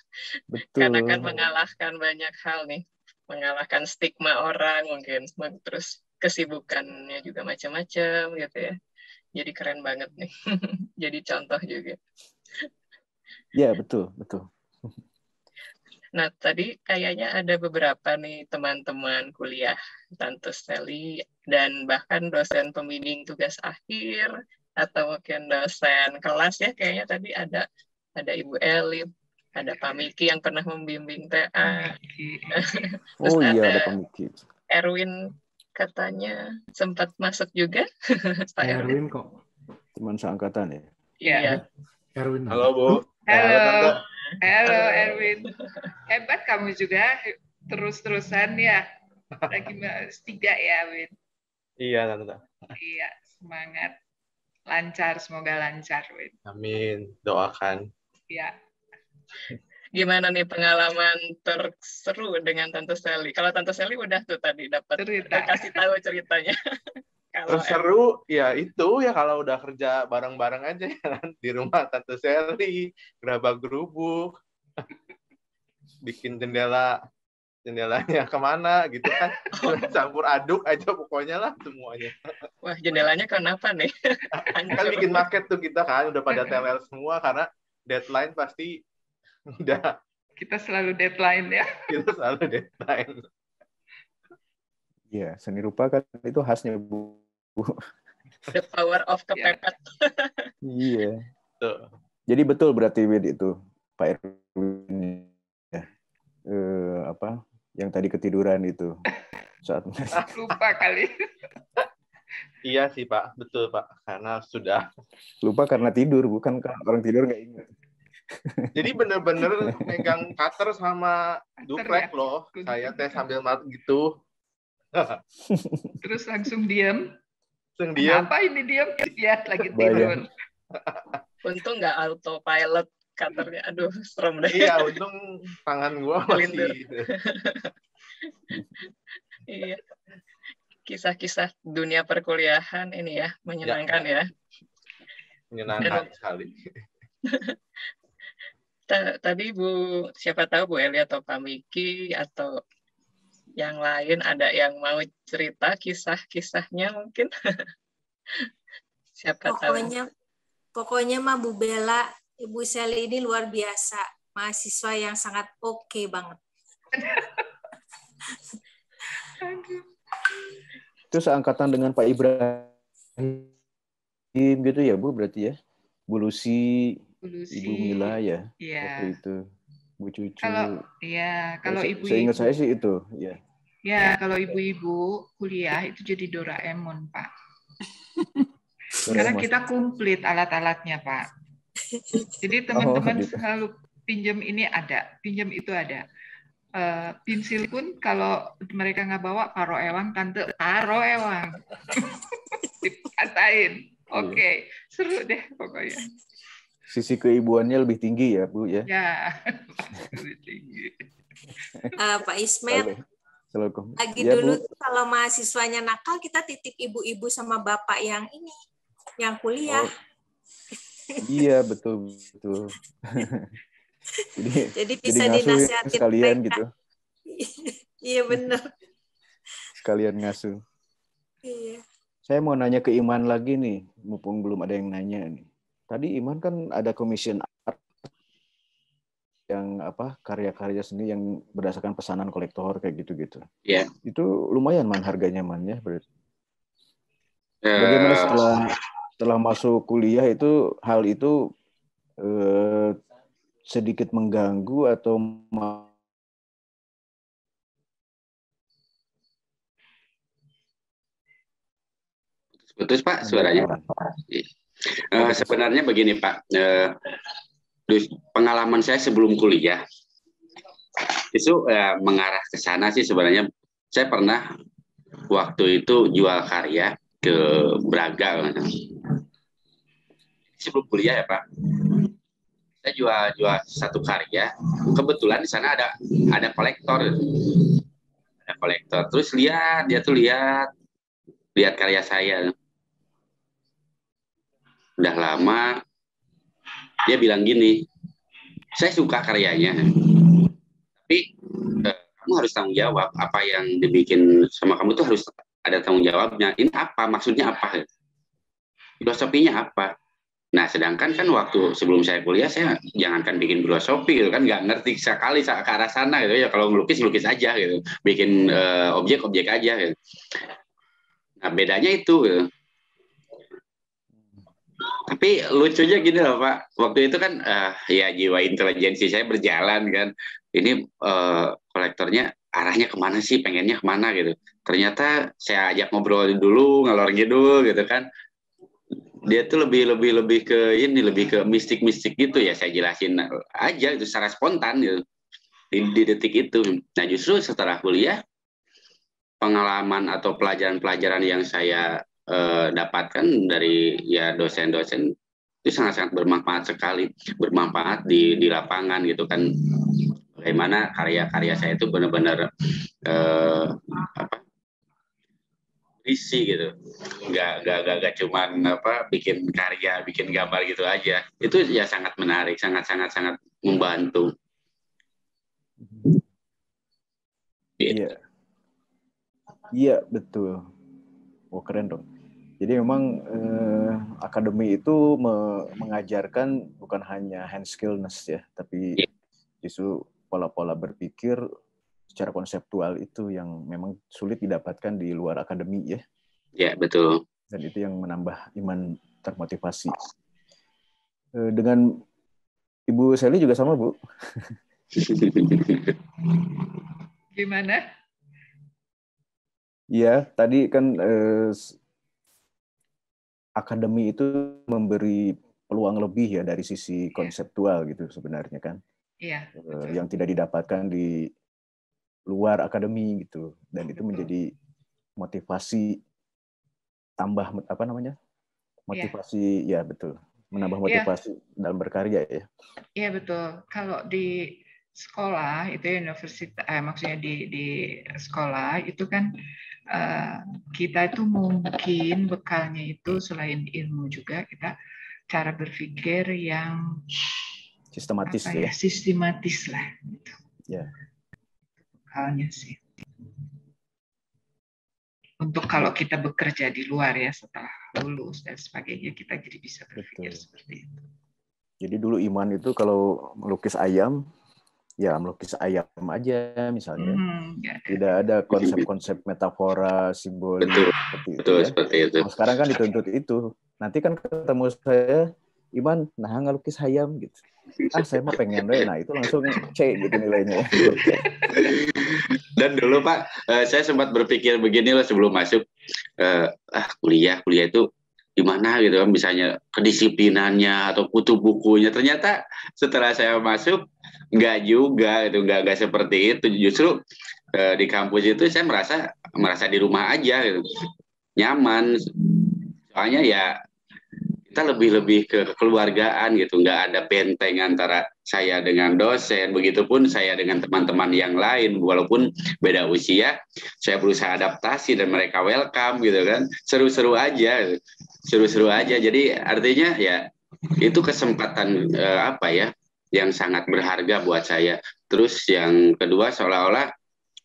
Betul. Karena kan mengalahkan banyak hal nih. Mengalahkan stigma orang mungkin. Terus kesibukannya juga macam-macam gitu ya. Jadi keren banget nih. Jadi contoh juga. Ya, betul, betul. Nah, tadi kayaknya ada beberapa nih teman-teman kuliah Tante Sally dan bahkan dosen pembimbing tugas akhir atau mungkin dosen kelas ya, kayaknya tadi ada Ibu Eli, ada Pak Miki yang pernah membimbing TA. Terus iya, ada Pak Miki. Erwin katanya sempat masuk juga. Pak Erwin kok. Teman seangkatan ya? Iya. Erwin. Halo, Bu. Halo. Halo Erwin. Hebat kamu juga, terus-terusan ya. Lagi S3 ya, Win. Iya, Tante. Iya, semangat. Lancar, semoga lancar, Win. Amin, doakan. Iya. Gimana nih pengalaman terseru dengan Tante Sally? Kalau Tante Sally udah tuh tadi dapat kasih tahu ceritanya. Terseru ya itu ya kalau udah kerja bareng-bareng aja kan di rumah Tante Sally, gerabak-gerubuk, bikin jendelanya kemana gitu kan, campur aduk aja pokoknya lah semuanya. Wah, jendelanya kenapa nih? Kan bikin market tuh kita kan udah pada teler semua karena deadline pasti udah. Kita selalu deadline ya. Kita selalu deadline. Iya, seni rupa kan itu khasnya, Bu. The power of kepepet. Iya. Jadi betul berarti itu Pak Erwin ya. Apa yang tadi ketiduran itu saat lupa kali. Iya sih Pak, betul Pak, karena sudah lupa karena tidur, bukan karena orang tidur nggak ingat. Jadi bener-bener megang cutter sama duplek loh, saya teh sambil gitu. Terus langsung diam. Apa ini diam? Ya, lagi tidur. Untung nggak autopilot cutternya. Aduh, serem deh. Iya, untung tangan gua masih. Iya. Kisah-kisah dunia perkuliahan ini ya, menyenangkan ya. Menyenangkan sekali. Tadi siapa tahu Bu Eli atau Pak Miki atau yang lain ada yang mau cerita kisah-kisahnya mungkin? Siapa tahu. Pokoknya mah Bu Bella, Ibu Sally ini luar biasa. Mahasiswa yang sangat oke banget. Itu seangkatan dengan Pak Ibrahim gitu ya, Bu, berarti ya? Bu Lucy, Ibu Mila ya? Iya. Waktu itu. Bu Cucu. Kalau ibu-ibu. Seingat saya sih itu, ya. Ya, kalau ibu-ibu kuliah itu jadi Doraemon, Pak. Karena kita komplit alat-alatnya, Pak. Jadi teman-teman selalu pinjam ini ada, pinjam itu ada. Pensil pun kalau mereka nggak bawa, karo ewang, tante, karo ewang. Dikatain. Oke, seru deh pokoknya. Sisi keibuannya lebih tinggi ya, Bu ya? Ya, lebih tinggi. Pak Ismet, Assalamualaikum. Lagi Ya, dulu Bu. tuh kalau mahasiswanya nakal, kita titip ibu-ibu sama bapak yang ini, yang kuliah. Oh, iya, betul. Jadi bisa ngasuh dinasihatin sekalian mereka. gitu. Iya benar. Sekalian ngasuh. Iya. Saya mau nanya ke Iman lagi nih, mumpung belum ada yang nanya nih. Tadi Iman kan ada commission art yang karya-karya seni yang berdasarkan pesanan kolektor kayak gitu-gitu. Iya. Itu lumayan Man harganya Man ya berarti. Bagaimana setelah masuk kuliah itu hal itu sedikit mengganggu atau putus Pak suaranya. Sebenarnya begini Pak, pengalaman saya sebelum kuliah itu mengarah ke sana sih sebenarnya. Saya pernah waktu itu jual karya ke Braga. Sebelum kuliah ya Pak, saya jual satu karya. Kebetulan di sana ada kolektor, Terus dia tuh lihat karya saya. Udah lama dia bilang gini, saya suka karyanya, tapi kamu harus tanggung jawab, apa yang dibikin sama kamu tuh harus ada tanggung jawabnya. Ini apa, maksudnya apa, filosofinya apa. Nah sedangkan kan waktu sebelum saya kuliah, saya jangankan bikin filosofi gitu kan, nggak ngerti sekali ke arah sana gitu ya. Kalau ngelukis aja gitu, bikin objek aja gitu. Nah bedanya itu gitu. Tapi lucunya gini loh Pak, waktu itu kan ya jiwa intelijensi saya berjalan kan. Ini kolektornya arahnya kemana sih, pengennya kemana gitu. Ternyata saya ajak ngobrol dulu, ngalor ngidul gitu kan. Dia tuh lebih ke mistik gitu ya. Saya jelasin aja itu secara spontan gitu di detik itu. Nah justru setelah kuliah, pengalaman atau pelajaran-pelajaran yang saya dapatkan dari ya dosen-dosen itu sangat-sangat bermanfaat sekali, bermanfaat di lapangan gitu kan. Bagaimana karya-karya saya itu benar-benar isi gitu, nggak cuman bikin karya, bikin gambar gitu aja. Itu ya sangat menarik, sangat membantu. Iya betul. Oh keren dong. Jadi memang akademi itu mengajarkan bukan hanya hand skillness ya, tapi justru pola-pola berpikir secara konseptual itu yang memang sulit didapatkan di luar akademi ya. Ya betul. Dan itu yang menambah Iman termotivasi. Dengan Ibu Sally juga sama Bu. Gimana? Iya, tadi kan akademi itu memberi peluang lebih ya dari sisi konseptual gitu sebenarnya kan. Iya. Yang tidak didapatkan di luar akademi gitu, dan itu menjadi motivasi tambah motivasi ya betul, menambah motivasi dalam berkarya ya. Iya betul. Kalau di sekolah itu universitas, maksudnya di sekolah itu kan kita itu mungkin bekalnya itu selain ilmu juga kita cara berpikir yang sistematis ya. Sistematis lah gitu. Ya. Bekalnya sih. Untuk kalau kita bekerja di luar ya setelah lulus dan sebagainya, kita jadi bisa berpikir seperti itu. Jadi dulu Iman itu kalau melukis ayam, ya melukis ayam aja misalnya. Tidak ada konsep-konsep metafora, simbolik seperti itu. Nah, sekarang kan dituntut itu. Nanti kan ketemu saya, Iman, nah ngelukis ayam gitu. Saya mau pengen deh. Nah itu langsung C gitu nilainya. Dan dulu Pak, saya sempat berpikir begini loh sebelum masuk kuliah itu gimana gitu kan, misalnya kedisiplinannya atau kutu bukunya. Ternyata setelah saya masuk nggak juga gitu, nggak seperti itu. Justru di kampus itu saya merasa di rumah aja gitu, nyaman. Soalnya ya kita kita lebih ke kekeluargaan gitu, nggak ada benteng antara saya dengan dosen, begitupun saya dengan teman-teman yang lain, walaupun beda usia, saya berusaha adaptasi dan mereka welcome gitu kan, seru-seru aja, jadi artinya ya itu kesempatan apa ya, yang sangat berharga buat saya. Terus yang kedua, seolah-olah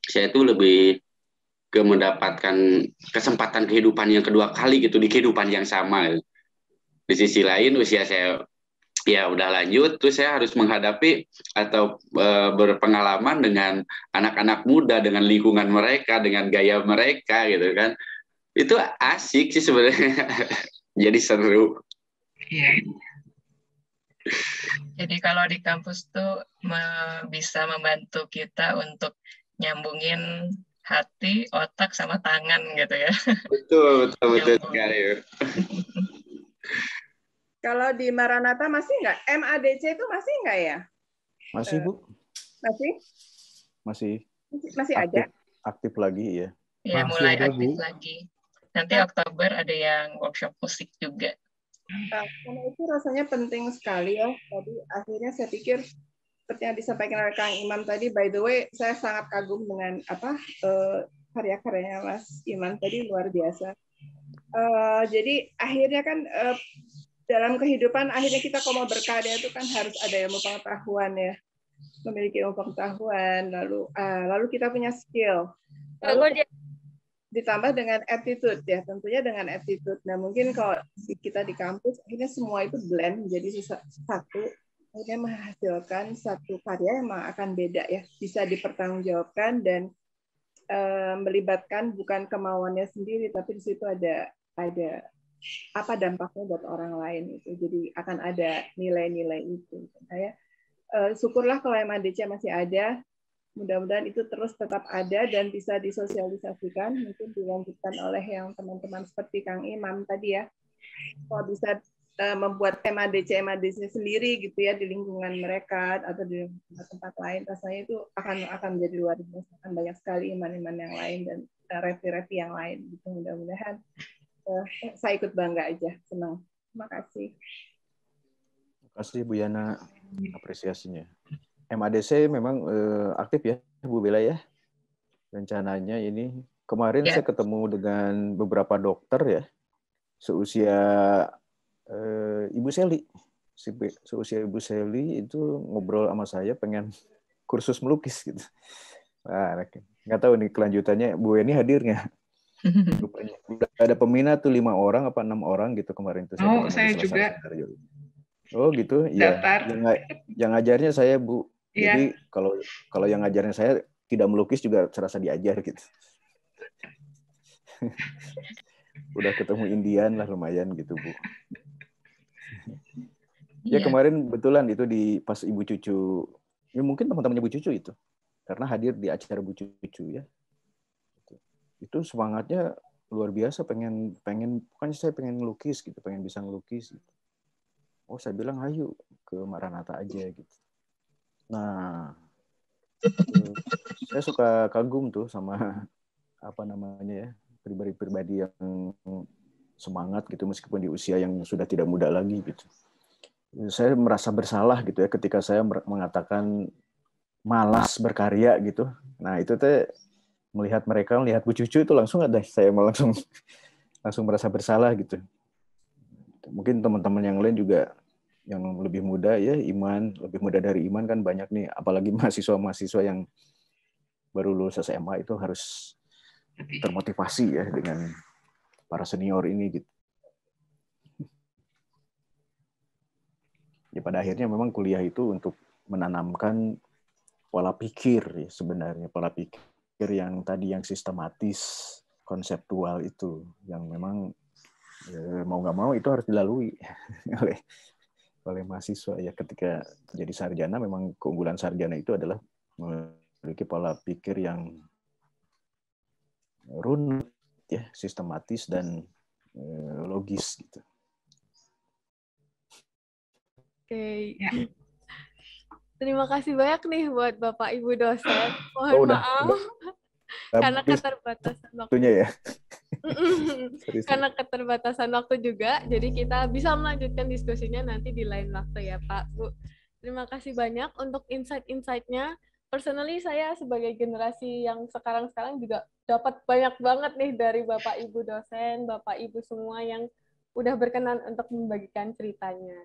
saya itu lebih ke mendapatkan kesempatan kehidupan yang kedua kali gitu, di kehidupan yang sama. Di sisi lain usia saya ya udah lanjut, terus saya harus menghadapi atau berpengalaman dengan anak-anak muda, dengan lingkungan mereka, dengan gaya mereka gitu kan. Itu asik sih sebenarnya. Jadi seru. Iya. Jadi kalau di kampus tuh bisa membantu kita untuk nyambungin hati, otak, sama tangan gitu ya. Betul sekali. Kalau di Maranatha masih nggak? MADC itu masih nggak ya? Masih, Bu. Masih ada? Aktif lagi ya. Ya, mulai aktif lagi. Nanti Oktober ada yang workshop musik juga. Karena itu rasanya penting sekali ya. Tadi akhirnya saya pikir seperti yang disampaikan oleh Kang Imam tadi. By the way, saya sangat kagum dengan karya-karyanya Mas Iman tadi, luar biasa. Jadi akhirnya kan dalam kehidupan akhirnya kita kalau mau berkarya itu kan harus ada ilmu pengetahuan ya, memiliki ilmu pengetahuan, lalu kita punya skill, lalu ditambah dengan attitude ya, tentunya dengan attitude. Nah mungkin kalau kita di kampus akhirnya semua itu blend menjadi satu, akhirnya menghasilkan satu karya yang akan beda ya, bisa dipertanggungjawabkan dan melibatkan bukan kemauannya sendiri, tapi di situ ada apa dampaknya buat orang lain itu. Jadi akan ada nilai-nilai itu. Saya syukurlah kalau MADC masih ada. Mudah-mudahan itu terus tetap ada dan bisa disosialisasikan. Mungkin dilanjutkan oleh yang teman-teman seperti Kang Imam tadi ya. Kalau bisa membuat MADC sendiri gitu ya di lingkungan mereka atau di tempat lain, rasanya itu akan menjadi luar biasa. Akan banyak sekali iman-iman yang lain dan refi-refi yang lain. Gitu. Mudah-mudahan saya ikut bangga aja, senang. Terima kasih. Terima kasih Bu Yana apresiasinya. MADC memang aktif ya Bu Bella ya. Rencananya ini kemarin saya ketemu dengan beberapa dokter ya, seusia Ibu Seli. Seusia Ibu Seli itu ngobrol sama saya pengen kursus melukis gitu. Nah, nggak tahu nih kelanjutannya Bu Eni hadir nggak? Rupanya udah ada peminat tuh 5 orang apa 6 orang gitu kemarin tuh. Saya juga. Oh gitu, iya. Yang ngajarnya saya Bu. Jadi kalau yang ngajarnya saya tidak melukis juga serasa diajar gitu. Udah ketemu Indian lah lumayan gitu Bu. Ya kemarin betulan itu pas Ibu Cucu, ya mungkin teman-teman Ibu Cucu itu, karena hadir di acara Ibu Cucu ya. Itu semangatnya luar biasa, pengen pokoknya saya pengen ngelukis gitu, pengen bisa ngelukis gitu. Oh saya bilang ayo ke Maranatha aja gitu. Nah saya suka kagum tuh sama apa namanya ya, pribadi-pribadi yang semangat gitu meskipun di usia yang sudah tidak muda lagi gitu. Saya merasa bersalah gitu ya ketika saya mengatakan malas berkarya gitu. Nah itu teh melihat mereka, melihat Bu Cucu itu langsung saya langsung merasa bersalah gitu. Mungkin teman-teman yang lain juga yang lebih muda ya, lebih muda dari Iman kan banyak nih, apalagi mahasiswa-mahasiswa yang baru lulus SMA itu harus termotivasi ya dengan para senior ini gitu. Ya pada akhirnya memang kuliah itu untuk menanamkan pola pikir ya, sebenarnya pola pikir yang tadi yang sistematis, konseptual itu yang memang mau nggak mau itu harus dilalui oleh mahasiswa ya. Ketika jadi sarjana memang keunggulan sarjana itu adalah memiliki pola pikir yang runut ya, sistematis dan logis gitu. Oke. Terima kasih banyak nih buat Bapak Ibu dosen. Mohon maaf karena keterbatasan waktunya ya. Karena keterbatasan waktu juga, jadi kita bisa melanjutkan diskusinya nanti di lain waktu ya Pak, Bu. Terima kasih banyak untuk insight-insight-nya. Personally saya sebagai generasi yang sekarang-sekarang juga dapat banyak banget nih dari Bapak Ibu dosen, Bapak Ibu semua yang udah berkenan untuk membagikan ceritanya.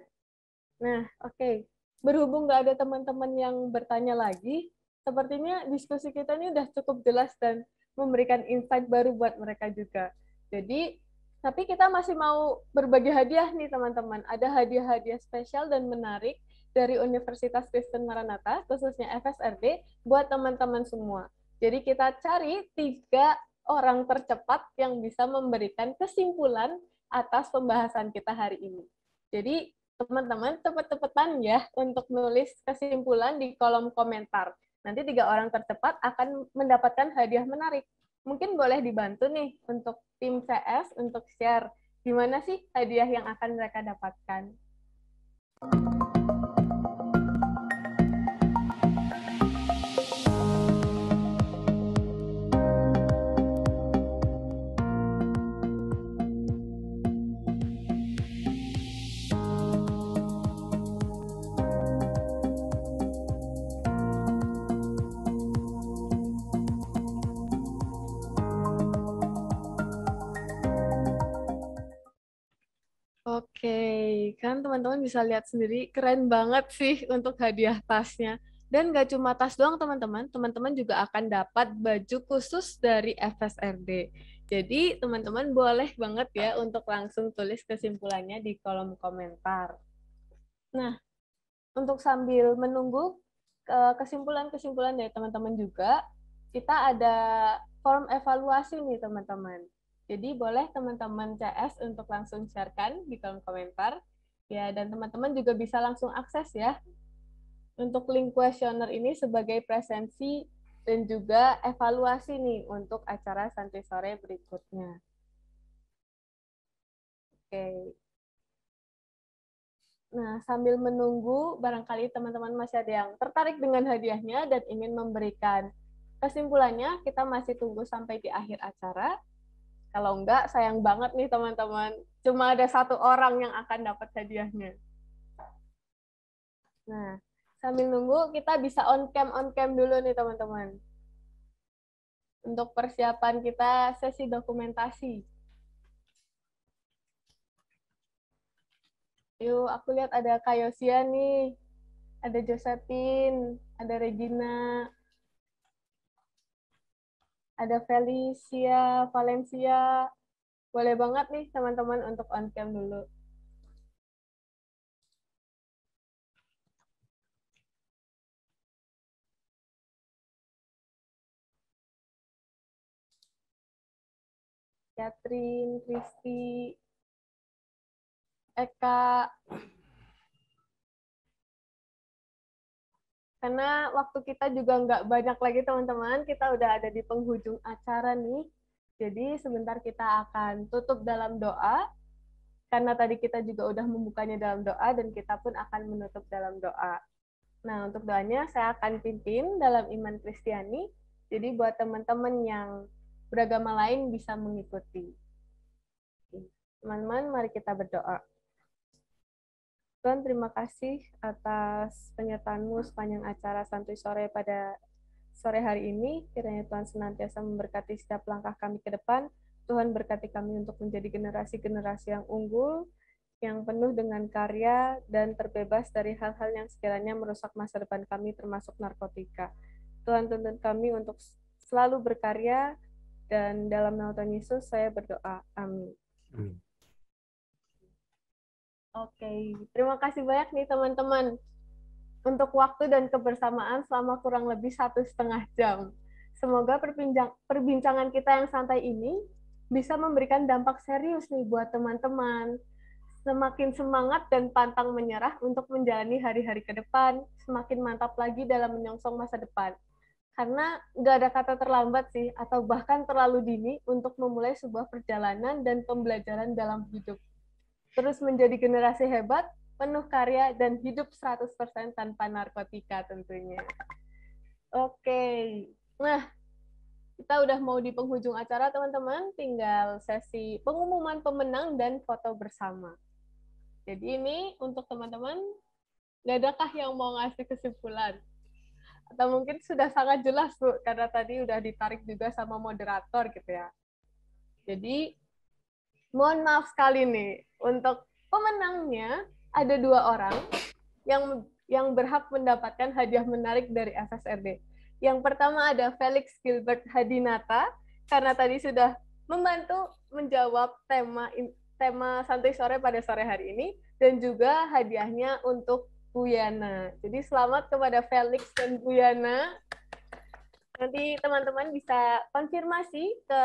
Nah, oke. Berhubung nggak ada teman-teman yang bertanya lagi, sepertinya diskusi kita ini udah cukup jelas dan memberikan insight baru buat mereka juga. Jadi, tapi kita masih mau berbagi hadiah nih teman-teman. Ada hadiah-hadiah spesial dan menarik dari Universitas Kristen Maranatha, khususnya FSRD, buat teman-teman semua. Jadi kita cari 3 orang tercepat yang bisa memberikan kesimpulan atas pembahasan kita hari ini. Jadi, teman-teman cepet-cepetan ya untuk nulis kesimpulan di kolom komentar. Nanti 3 orang tercepat akan mendapatkan hadiah menarik. Mungkin boleh dibantu nih untuk tim CS untuk share gimana sih hadiah yang akan mereka dapatkan. Oke, kan teman-teman bisa lihat sendiri, keren banget sih untuk hadiah tasnya. Dan nggak cuma tas doang teman-teman, teman-teman juga akan dapat baju khusus dari FSRD. Jadi teman-teman boleh banget ya untuk langsung tulis kesimpulannya di kolom komentar. Nah, untuk sambil menunggu kesimpulan-kesimpulan dari teman-teman juga, kita ada form evaluasi nih teman-teman. Jadi boleh teman-teman CS untuk langsung sharekan di kolom komentar. Ya, dan teman-teman juga bisa langsung akses ya untuk link kuesioner ini sebagai presensi dan juga evaluasi nih untuk acara santai sore berikutnya. Oke. Nah, sambil menunggu, barangkali teman-teman masih ada yang tertarik dengan hadiahnya dan ingin memberikan kesimpulannya, kita masih tunggu sampai di akhir acara. Kalau enggak, sayang banget nih teman-teman. Cuma ada 1 orang yang akan dapat hadiahnya. Nah, sambil nunggu, kita bisa on-cam dulu nih teman-teman. Untuk persiapan kita sesi dokumentasi. Yuk, aku lihat ada Kayosia nih. Ada Josephine, ada Regina, ada Felicia, Valencia. Boleh banget nih teman-teman untuk on-cam dulu. Catherine, Kristi, Eka. Karena waktu kita juga nggak banyak lagi teman-teman, kita udah ada di penghujung acara nih. Jadi sebentar kita akan tutup dalam doa, karena tadi kita juga udah membukanya dalam doa, dan kita pun akan menutup dalam doa. Nah, untuk doanya saya akan pimpin dalam iman Kristiani, jadi buat teman-teman yang beragama lain bisa mengikuti. Teman-teman, mari kita berdoa. Tuhan, terima kasih atas penyertaan-Mu sepanjang acara Santuy Sore pada sore hari ini. Kiranya Tuhan senantiasa memberkati setiap langkah kami ke depan. Tuhan berkati kami untuk menjadi generasi-generasi yang unggul, yang penuh dengan karya, dan terbebas dari hal-hal yang sekiranya merusak masa depan kami, termasuk narkotika. Tuhan tuntun kami untuk selalu berkarya, dan dalam nama Tuhan Yesus saya berdoa. Amin. Oke, terima kasih banyak nih teman-teman untuk waktu dan kebersamaan selama kurang lebih 1,5 jam. Semoga perbincangan kita yang santai ini bisa memberikan dampak serius nih buat teman-teman. Semakin semangat dan pantang menyerah untuk menjalani hari-hari ke depan, semakin mantap lagi dalam menyongsong masa depan. Karena nggak ada kata terlambat sih, atau bahkan terlalu dini untuk memulai sebuah perjalanan dan pembelajaran dalam hidup. Terus menjadi generasi hebat, penuh karya, dan hidup 100% tanpa narkotika tentunya. Oke. Nah, kita udah mau di penghujung acara, teman-teman. Tinggal sesi pengumuman pemenang dan foto bersama. Jadi ini untuk teman-teman, nggak adakah yang mau ngasih kesimpulan? Atau mungkin sudah sangat jelas, Bu, karena tadi udah ditarik juga sama moderator gitu ya. Jadi, mohon maaf sekali nih, untuk pemenangnya ada 2 orang yang berhak mendapatkan hadiah menarik dari FSRD. Yang pertama ada Felix Gilbert Hadinata, karena tadi sudah membantu menjawab tema Santuy Sore pada sore hari ini, dan juga hadiahnya untuk Bu Yana. Jadi selamat kepada Felix dan Bu Yana. Nanti teman-teman bisa konfirmasi ke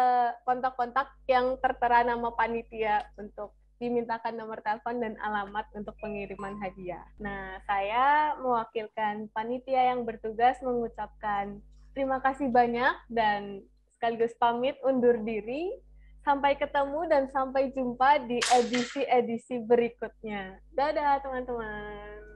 kontak-kontak yang tertera nama panitia untuk dimintakan nomor telepon dan alamat untuk pengiriman hadiah. Nah, saya mewakilkan panitia yang bertugas mengucapkan terima kasih banyak dan sekaligus pamit undur diri. Sampai ketemu dan sampai jumpa di edisi-edisi berikutnya. Dadah, teman-teman.